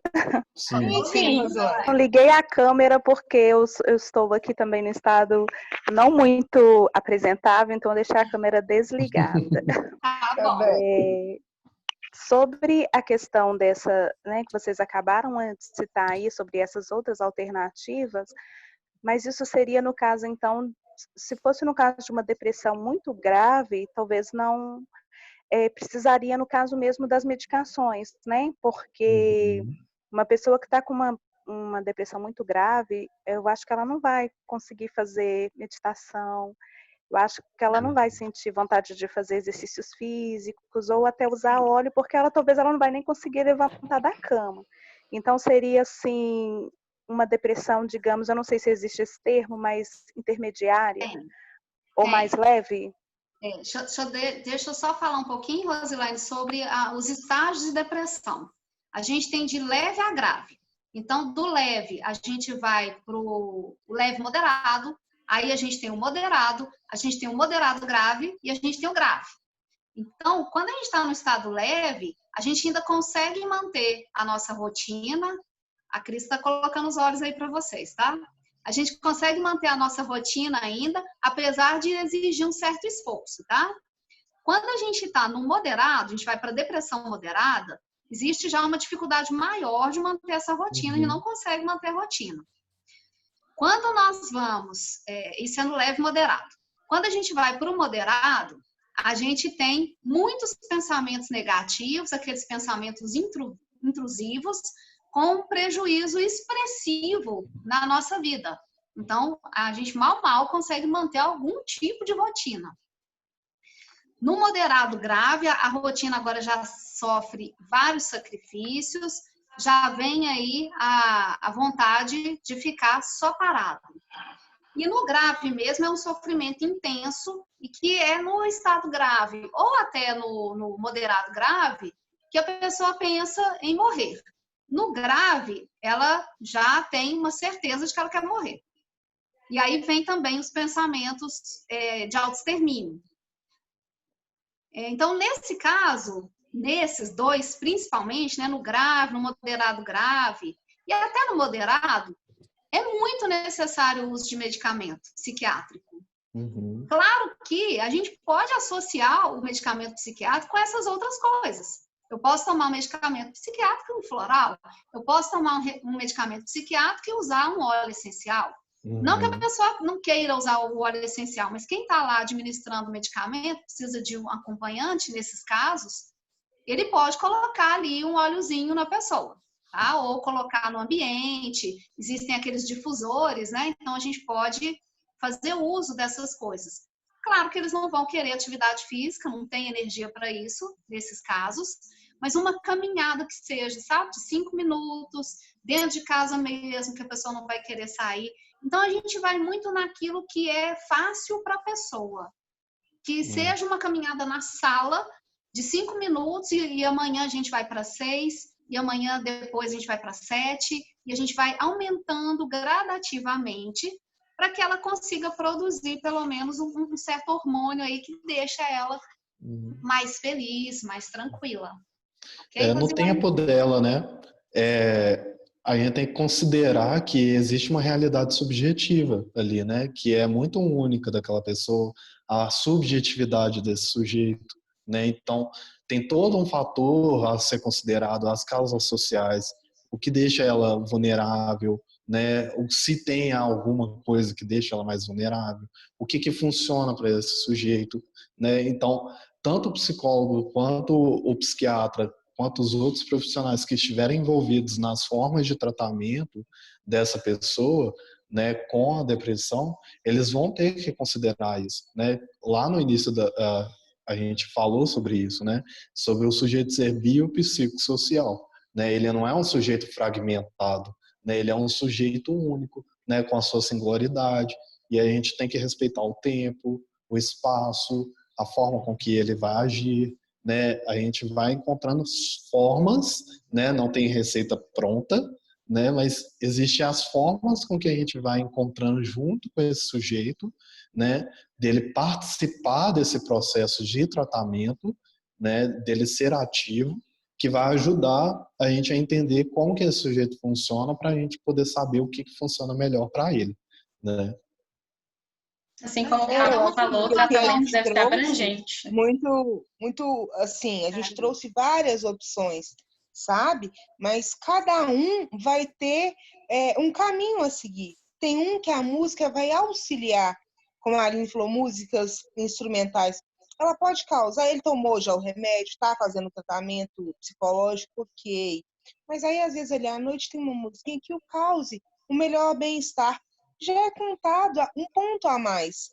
Sim, Roselaine. Eu liguei a câmera porque eu estou aqui também no estado não muito apresentável, então eu deixei a câmera desligada. Tá bom. Sobre a questão dessa, né, que vocês acabaram de citar aí, sobre essas outras alternativas, mas isso seria no caso, então, se fosse no caso de uma depressão muito grave, talvez não precisaria, no caso mesmo, das medicações, né? Porque uma pessoa que está com uma depressão muito grave, eu acho que ela não vai conseguir fazer meditação, eu acho que ela não vai sentir vontade de fazer exercícios físicos ou até usar óleo, porque talvez ela não vai nem conseguir levantar da cama. Então, seria, assim, uma depressão, digamos, eu não sei se existe esse termo, mas intermediária ou mais leve? Deixa eu só falar um pouquinho, Roselaine, sobre os estágios de depressão. A gente tem de leve a grave. Então, do leve, a gente vai para o leve moderado, aí a gente tem o moderado, a gente tem o moderado grave e a gente tem o grave. Então, quando a gente está no estado leve, a gente ainda consegue manter a nossa rotina, A Cris está colocando os olhos aí para vocês, tá? A gente consegue manter a nossa rotina ainda, apesar de exigir um certo esforço, tá? Quando a gente está no moderado, a gente vai para depressão moderada, existe já uma dificuldade maior de manter essa rotina, e não consegue manter a rotina. Quando nós vamos, isso é no leve moderado. Quando a gente vai para o moderado, a gente tem muitos pensamentos negativos, aqueles pensamentos intrusivos, com um prejuízo expressivo na nossa vida. Então, a gente mal consegue manter algum tipo de rotina. No moderado grave, a rotina agora já sofre vários sacrifícios, já vem aí a vontade de ficar só parado. E no grave mesmo é um sofrimento intenso e que é no estado grave ou até no moderado grave que a pessoa pensa em morrer. No grave, ela já tem uma certeza de que ela quer morrer. E aí vem também os pensamentos de autoextermínio. Então, nesse caso, nesses dois, principalmente, né, no grave, no moderado grave, e até no moderado, é muito necessário o uso de medicamento psiquiátrico. Claro que a gente pode associar o medicamento psiquiátrico com essas outras coisas. Eu posso tomar um medicamento psiquiátrico no floral, eu posso tomar um medicamento psiquiátrico e usar um óleo essencial. Não que a pessoa não queira usar o óleo essencial, mas quem está lá administrando o medicamento, precisa de um acompanhante nesses casos, ele pode colocar ali um óleozinho na pessoa, tá? Ou colocar no ambiente, existem aqueles difusores, né? Então a gente pode fazer uso dessas coisas. Claro que eles não vão querer atividade física, não tem energia para isso, nesses casos, mas uma caminhada que seja, sabe, de 5 minutos, dentro de casa mesmo, que a pessoa não vai querer sair. Então, a gente vai muito naquilo que é fácil para a pessoa. Que seja uma caminhada na sala de 5 minutos e amanhã a gente vai para 6, e amanhã depois a gente vai para 7, e a gente vai aumentando gradativamente para que ela consiga produzir pelo menos um certo hormônio aí que deixa ela mais feliz, mais tranquila. Okay? No tempo dela, né? A gente tem que considerar que existe uma realidade subjetiva ali, né? Que é muito única daquela pessoa, a subjetividade desse sujeito, né? Então, tem todo um fator a ser considerado, as causas sociais, o que deixa ela vulnerável, né? Se tem alguma coisa que deixa ela mais vulnerável, o que funciona para esse sujeito, né? Então, tanto o psicólogo quanto o psiquiatra, quanto os outros profissionais que estiverem envolvidos nas formas de tratamento dessa pessoa, né, com a depressão, eles vão ter que considerar isso, né? Lá no início a gente falou sobre isso, né? Sobre o sujeito ser biopsicossocial, né? Ele não é um sujeito fragmentado, né? Ele é um sujeito único, né, com a sua singularidade, e a gente tem que respeitar o tempo, o espaço, a forma com que ele vai agir, né? A gente vai encontrando formas, né? Não tem receita pronta, né? Mas existem as formas com que a gente vai encontrando junto com esse sujeito, né? Dele participar desse processo de tratamento, né? Dele ser ativo, que vai ajudar a gente a entender como que esse sujeito funciona para a gente poder saber o que funciona melhor para ele, né? Assim como o Carol falou, o tratamento deve ser abrangente. Muito, assim, a gente trouxe várias opções, sabe? Mas cada um vai ter um caminho a seguir. Tem um que a música vai auxiliar, como a Aline falou, músicas instrumentais. Ela pode causar, ele tomou já o remédio, está fazendo tratamento psicológico, ok. Mas aí, às vezes, ali à noite tem uma musiquinha que o cause o melhor bem-estar. Já é contado um ponto a mais,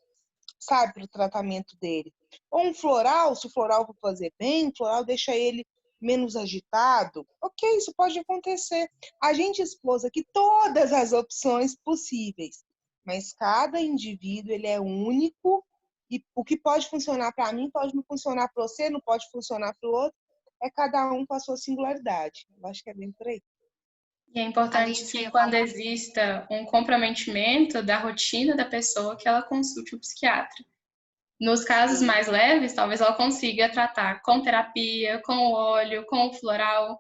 sabe, para o tratamento dele. Ou um floral, se o floral for fazer bem, o floral deixa ele menos agitado. Ok, isso pode acontecer. A gente expôs aqui todas as opções possíveis, mas cada indivíduo ele é único e o que pode funcionar para mim pode não funcionar para você, não pode funcionar para o outro. É cada um com a sua singularidade. Eu acho que é bem por aí. E é importante que quando exista um comprometimento da rotina da pessoa, que ela consulte o psiquiatra. Nos casos mais leves, talvez ela consiga tratar com terapia, com o óleo, com o floral.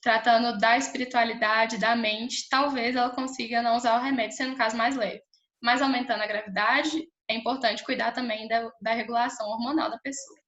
tratando da espiritualidade, da mente, talvez ela consiga não usar o remédio, sendo um caso mais leve. Mas aumentando a gravidade, é importante cuidar também da regulação hormonal da pessoa.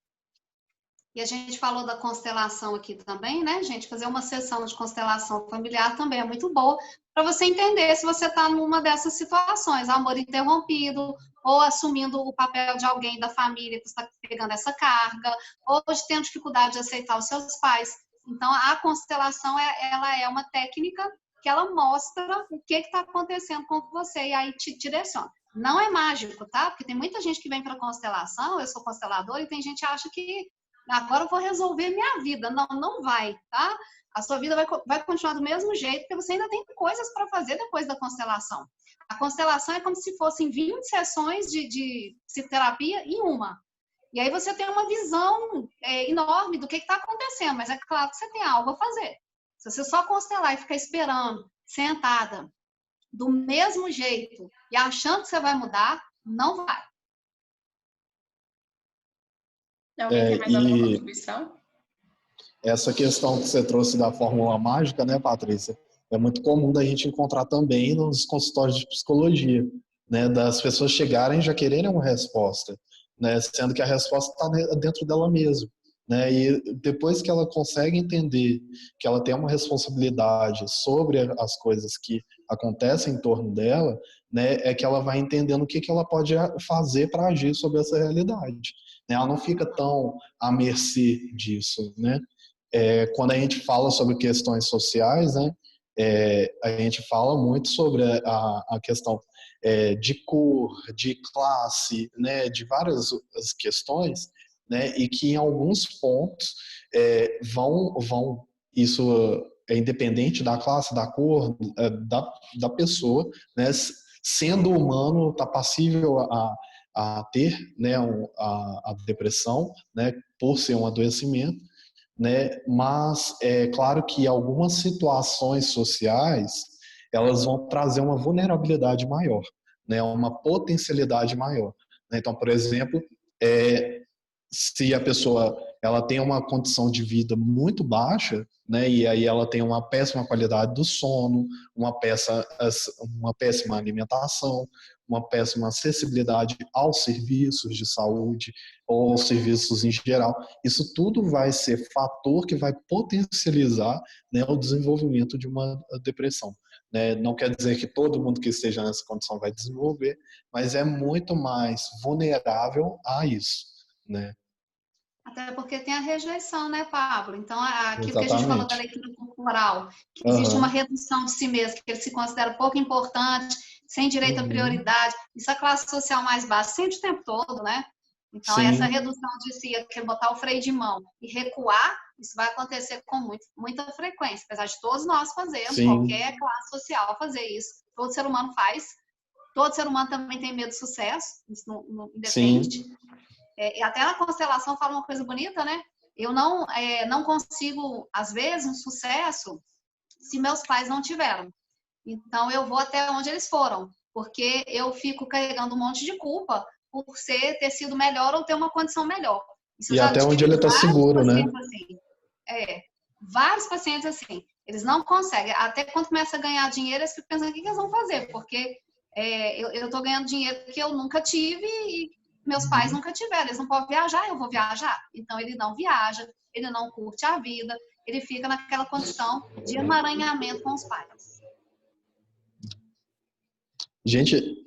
E a gente falou da constelação aqui também, né, gente? Fazer uma sessão de constelação familiar também é muito boa para você entender se você está numa dessas situações, amor interrompido, ou assumindo o papel de alguém da família que está pegando essa carga, ou de tendo dificuldade de aceitar os seus pais. Então, a constelação, ela é uma técnica que ela mostra o que está acontecendo com você e aí te direciona. Não é mágico, tá? Porque tem muita gente que vem para constelação, eu sou consteladora, e tem gente que acha que agora eu vou resolver minha vida. Não, não vai, tá? A sua vida vai continuar do mesmo jeito, porque você ainda tem coisas para fazer depois da constelação. A constelação é como se fossem 20 sessões de psicoterapia em uma. E aí você tem uma visão enorme do que está acontecendo, mas é claro que você tem algo a fazer. Se você só constelar e ficar esperando, sentada, do mesmo jeito, e achando que você vai mudar, não vai. Alguém tem mais alguma contribuição? Essa questão que você trouxe da fórmula mágica, né, Patrícia? É muito comum da gente encontrar também nos consultórios de psicologia, né? Das pessoas chegarem e já quererem uma resposta, né? Sendo que a resposta está dentro dela mesma, né? E depois que ela consegue entender que ela tem uma responsabilidade sobre as coisas que acontecem em torno dela, né? É que ela vai entendendo o que ela pode fazer para agir sobre essa realidade. Ela não fica tão à mercê disso, né? Quando a gente fala sobre questões sociais, né, a gente fala muito sobre a questão de cor, de classe, né, de várias questões, né, e que em alguns pontos isso é independente da classe, da cor, da pessoa, né, sendo humano, está passível a ter, né, a depressão, né, por ser um adoecimento, né? Mas é claro que algumas situações sociais elas vão trazer uma vulnerabilidade maior, né? Uma potencialidade maior, né? Então, por exemplo, se a pessoa ela tem uma condição de vida muito baixa, né, e aí ela tem uma péssima qualidade do sono, uma péssima alimentação, uma péssima acessibilidade aos serviços de saúde ou aos serviços em geral, isso tudo vai ser fator que vai potencializar, né, o desenvolvimento de uma depressão. Né? Não quer dizer que todo mundo que esteja nessa condição vai desenvolver, mas é muito mais vulnerável a isso, né? Até porque tem a rejeição, né, Pablo? Então, aquilo que a gente falou da leitura corporal, que existe uma redução de si mesmo, que ele se considera pouco importante, sem direito à prioridade, isso a classe social mais baixa sente o tempo todo, né? Então, essa redução de si, aquele botar o freio de mão e recuar, isso vai acontecer com muita frequência, apesar de todos nós fazermos, qualquer classe social fazer isso, todo ser humano faz, todo ser humano também tem medo de sucesso, isso não independe. E até na constelação fala uma coisa bonita, né? Eu não consigo, às vezes, um sucesso se meus pais não tiveram. Então, eu vou até onde eles foram, porque eu fico carregando um monte de culpa por ter sido melhor ou ter uma condição melhor. Isso e até onde ele está seguro, né? Assim, vários pacientes assim, eles não conseguem. Até quando começa a ganhar dinheiro, eles ficam pensando o que eles vão fazer, porque eu estou ganhando dinheiro que eu nunca tive e meus pais nunca tiveram, eles não podem viajar, eu vou viajar. Então, ele não viaja, ele não curte a vida, ele fica naquela condição de emaranhamento com os pais. Gente,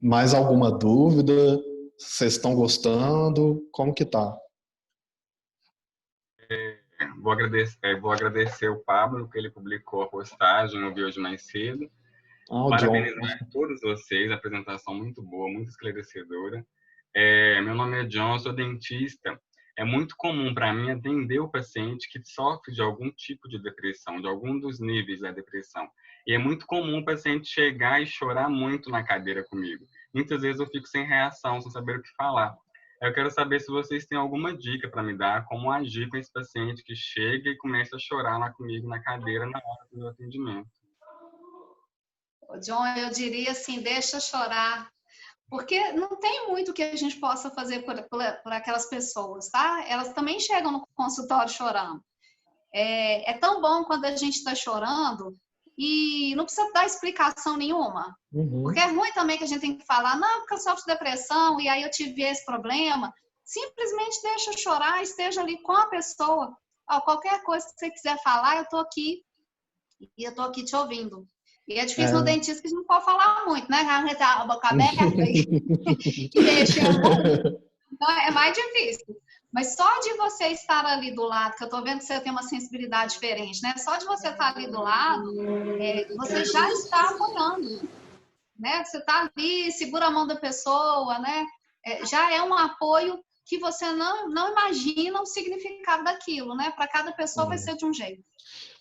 mais alguma dúvida? Vocês estão gostando? Como que tá? Vou agradecer o Pablo, que ele publicou a postagem, eu vi hoje mais cedo. Parabenizar a todos vocês, a apresentação muito boa, muito esclarecedora. Meu nome é John, sou dentista. É muito comum para mim atender o paciente que sofre de algum tipo de depressão, de algum dos níveis da depressão. E é muito comum o paciente chegar e chorar muito na cadeira comigo. Muitas vezes eu fico sem reação, sem saber o que falar. Eu quero saber se vocês têm alguma dica para me dar, como agir com esse paciente que chega e começa a chorar lá comigo na cadeira na hora do atendimento. John, eu diria assim, deixa chorar. Porque não tem muito que a gente possa fazer por aquelas pessoas, tá? Elas também chegam no consultório chorando. É tão bom quando a gente está chorando e não precisa dar explicação nenhuma. Porque é ruim também que a gente tem que falar, não, porque eu sofro de depressão e aí eu tive esse problema. Simplesmente deixa eu chorar, esteja ali com a pessoa. Ó, qualquer coisa que você quiser falar, eu tô aqui e eu tô aqui te ouvindo. E é difícil no dentista que a gente não pode falar muito, né? A boca aberta e deixando. Então é mais difícil. Mas só de você estar ali do lado, que eu tô vendo que você tem uma sensibilidade diferente, né? Só de você estar ali do lado, você já está apoiando, né? Você está ali, segura a mão da pessoa, né? Já é um apoio que você não imagina o significado daquilo, né? Para cada pessoa vai ser de um jeito.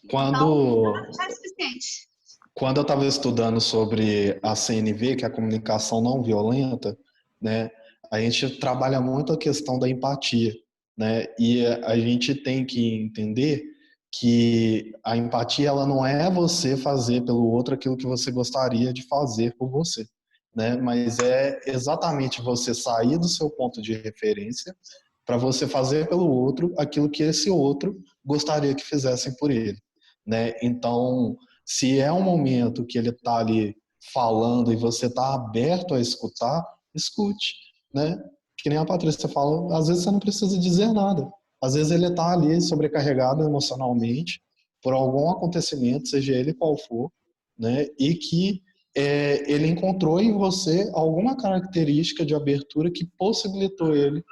Então, já é suficiente. Quando eu estava estudando sobre a CNV, que é a comunicação não violenta, né? A gente trabalha muito a questão da empatia, né? E a gente tem que entender que a empatia, ela não é você fazer pelo outro aquilo que você gostaria de fazer por você, né? Mas é exatamente você sair do seu ponto de referência para você fazer pelo outro aquilo que esse outro gostaria que fizessem por ele, né? Então, se é um momento que ele está ali falando e você está aberto a escutar, escute, né? Que nem a Patrícia fala, às vezes você não precisa dizer nada. Às vezes ele está ali sobrecarregado emocionalmente por algum acontecimento, seja ele qual for, né? E que ele encontrou em você alguma característica de abertura que possibilitou ele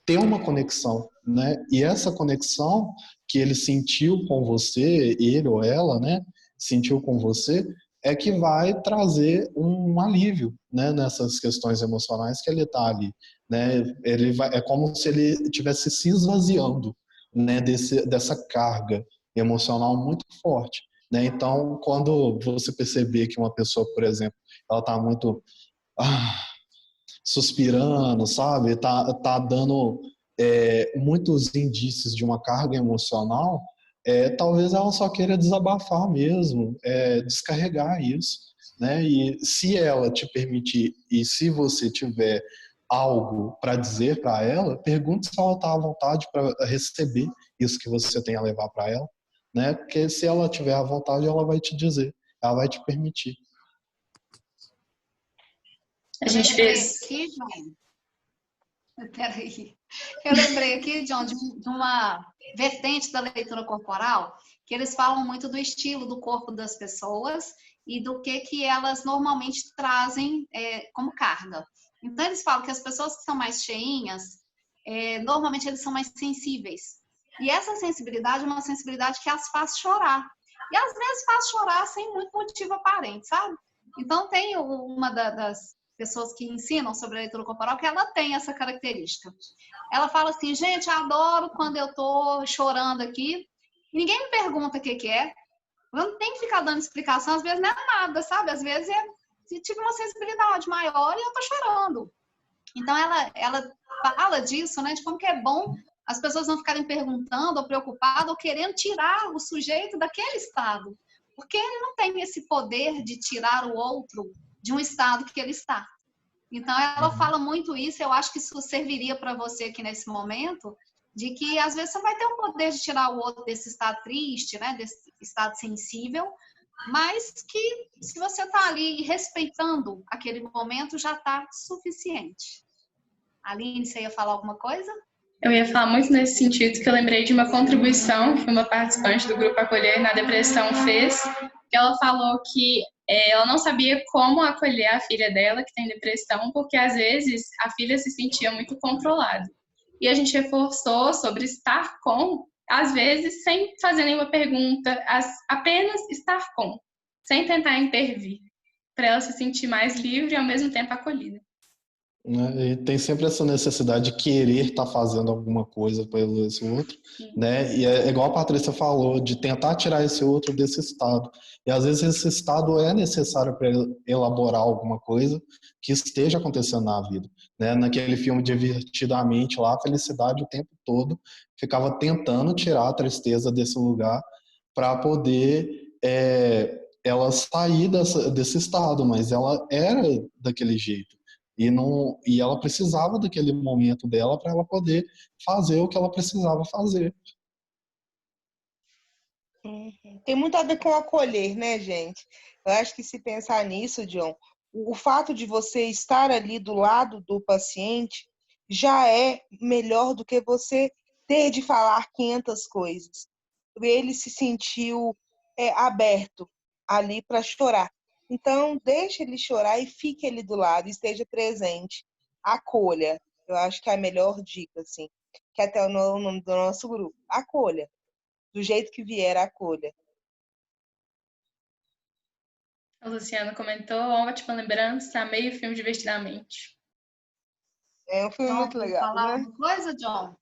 ter uma conexão, né? E essa conexão que ele sentiu com você, ele ou ela, né? Sentiu com você, é que vai trazer um alívio, né? Nessas questões emocionais que ele está ali, né? É como se ele estivesse se esvaziando, né? Dessa carga emocional muito forte, né? Então, quando você perceber que uma pessoa, por exemplo, ela está muito suspirando, sabe? Tá dando muitos indícios de uma carga emocional, talvez ela só queira desabafar mesmo, descarregar isso, né? E se ela te permitir e se você tiver algo para dizer para ela, pergunte se ela está à vontade para receber isso que você tem a levar para ela, né? Porque se ela tiver à vontade, ela vai te dizer, ela vai te permitir. A gente fez. Peraí. Eu lembrei aqui, John, de uma vertente da leitura corporal, que eles falam muito do estilo do corpo das pessoas e do que elas normalmente trazem como carga. Então, eles falam que as pessoas que são mais cheinhas, normalmente eles são mais sensíveis. E essa sensibilidade é uma sensibilidade que as faz chorar. E às vezes faz chorar sem muito motivo aparente, sabe? Então, tem uma das pessoas que ensinam sobre a leitura corporal, que ela tem essa característica. Ela fala assim, gente, adoro quando eu tô chorando aqui, e ninguém me pergunta o que é, eu não tenho que ficar dando explicação, às vezes não é nada, sabe? Às vezes tive uma sensibilidade maior e eu tô chorando. Então, ela fala disso, né, de como que é bom as pessoas não ficarem perguntando ou preocupadas ou querendo tirar o sujeito daquele estado, porque ele não tem esse poder de tirar o outro de um estado que ele está. Então, ela fala muito isso, eu acho que isso serviria para você aqui nesse momento, de que às vezes você vai ter o poder de tirar o outro desse estado triste, né, desse estado sensível, mas que se você está ali respeitando aquele momento, já está suficiente. Aline, você ia falar alguma coisa? Eu ia falar muito nesse sentido, que eu lembrei de uma contribuição que uma participante do Grupo Acolher na Depressão fez, que ela falou que ela não sabia como acolher a filha dela, que tem depressão, porque às vezes a filha se sentia muito controlada. E a gente reforçou sobre estar com, às vezes sem fazer nenhuma pergunta, apenas estar com, sem tentar intervir, para ela se sentir mais livre e ao mesmo tempo acolhida. E tem sempre essa necessidade de querer estar fazendo alguma coisa pelo esse outro, né? E é igual a Patrícia falou, de tentar tirar esse outro desse estado. E às vezes esse estado é necessário para elaborar alguma coisa que esteja acontecendo na vida, né? Naquele filme Divertidamente lá, a felicidade o tempo todo ficava tentando tirar a tristeza desse lugar para poder ela sair desse estado, mas ela era daquele jeito. E ela precisava daquele momento dela para ela poder fazer o que ela precisava fazer. Tem muito a ver com acolher, né, gente? Eu acho que se pensar nisso, John, o fato de você estar ali do lado do paciente já é melhor do que você ter de falar 500 coisas. Ele se sentiu aberto ali para chorar. Então, deixe ele chorar e fique ali do lado, esteja presente, acolha. Eu acho que é a melhor dica, assim, que até o nome do nosso grupo. Acolha. Do jeito que vier, acolha. A Luciana comentou, ótima lembrança, amei o filme divertidamente. É um filme muito legal, falar né? alguma coisa, John?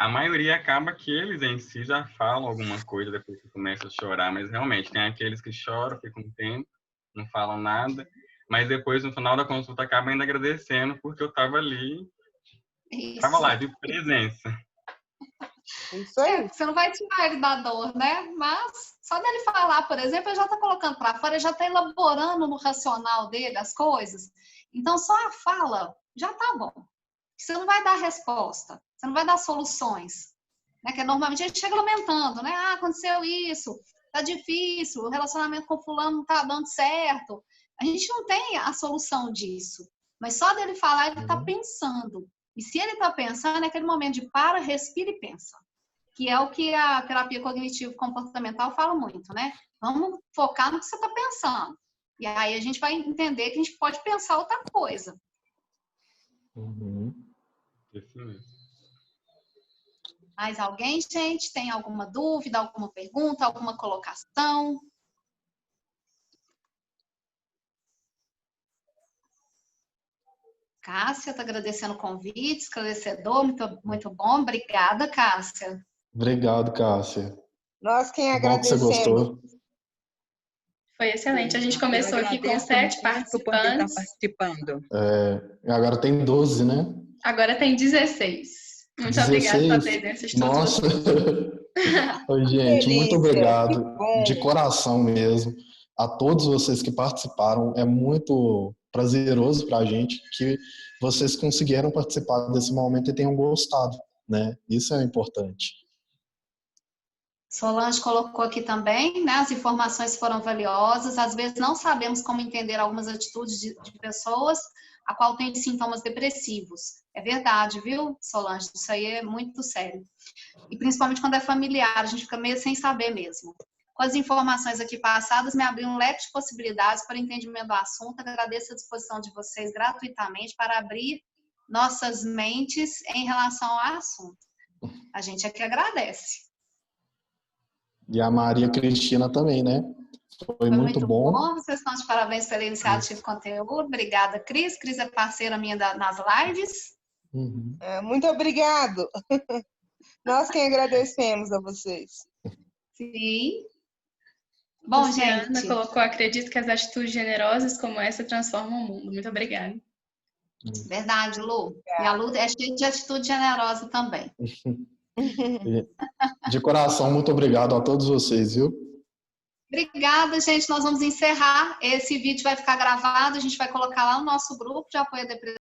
A maioria acaba que eles em si já falam alguma coisa depois que começa a chorar, mas realmente tem aqueles que choram, ficam um tempo, não falam nada, mas depois no final da consulta acaba ainda agradecendo porque eu estava ali, estava lá de presença. Isso aí. Você não vai tirar ele da dor, né? Mas só dele falar, por exemplo, ele já está colocando para fora, ele já está elaborando no racional dele as coisas. Então, só a fala já tá bom. Você não vai dar resposta, você não vai dar soluções. Né? Que normalmente a gente chega lamentando, né? Ah, aconteceu isso, tá difícil, o relacionamento com fulano não tá dando certo. A gente não tem a solução disso. Mas só dele falar, ele tá pensando. E se ele tá pensando, é aquele momento de para, respira e pensa. Que é o que a terapia cognitivo-comportamental fala muito, né? Vamos focar no que você tá pensando. E aí a gente vai entender que a gente pode pensar outra coisa. Isso mesmo. Mais alguém, gente? Tem alguma dúvida, alguma pergunta, alguma colocação? Cássia está agradecendo o convite, esclarecedor, muito bom. Obrigada, Cássia. Obrigado, Cássia. Nós quem Bom que você agradecemos. gostou. Foi excelente. A gente começou aqui com 7 participantes. Participando. Agora tem 12, né? Agora tem 16. Muito 16? obrigada pela presença de todos Nossa. vocês. Oi, gente, muito delícia, obrigado, que bom. de coração mesmo, a todos vocês que participaram. É muito prazeroso para a gente que vocês conseguiram participar desse momento e tenham gostado, né? Isso é importante. Solange colocou aqui também, né? As informações foram valiosas. Às vezes não sabemos como entender algumas atitudes de pessoas a qual tem sintomas depressivos. É verdade, viu, Solange? Isso aí é muito sério. E principalmente quando é familiar, a gente fica meio sem saber mesmo. Com as informações aqui passadas, me abriu um leque de possibilidades para o entendimento do assunto. Agradeço a disposição de vocês gratuitamente para abrir nossas mentes em relação ao assunto. A gente aqui agradece. E a Maria Cristina também, né? Foi muito bom. Vocês estão de parabéns pela iniciativa de conteúdo. Obrigada, Cris. Cris é parceira minha nas lives. Muito obrigado. Nós quem agradecemos a vocês. Sim. Bom, Luciana gente. colocou, acredito que as atitudes generosas como essa transformam o mundo. Muito obrigada. Verdade, Lu. E a Lu é cheia de atitude generosa também. De coração, muito obrigado a todos vocês, viu? Obrigada, gente. Nós vamos encerrar. Esse vídeo vai ficar gravado. A gente vai colocar lá no nosso grupo de apoio à depressão.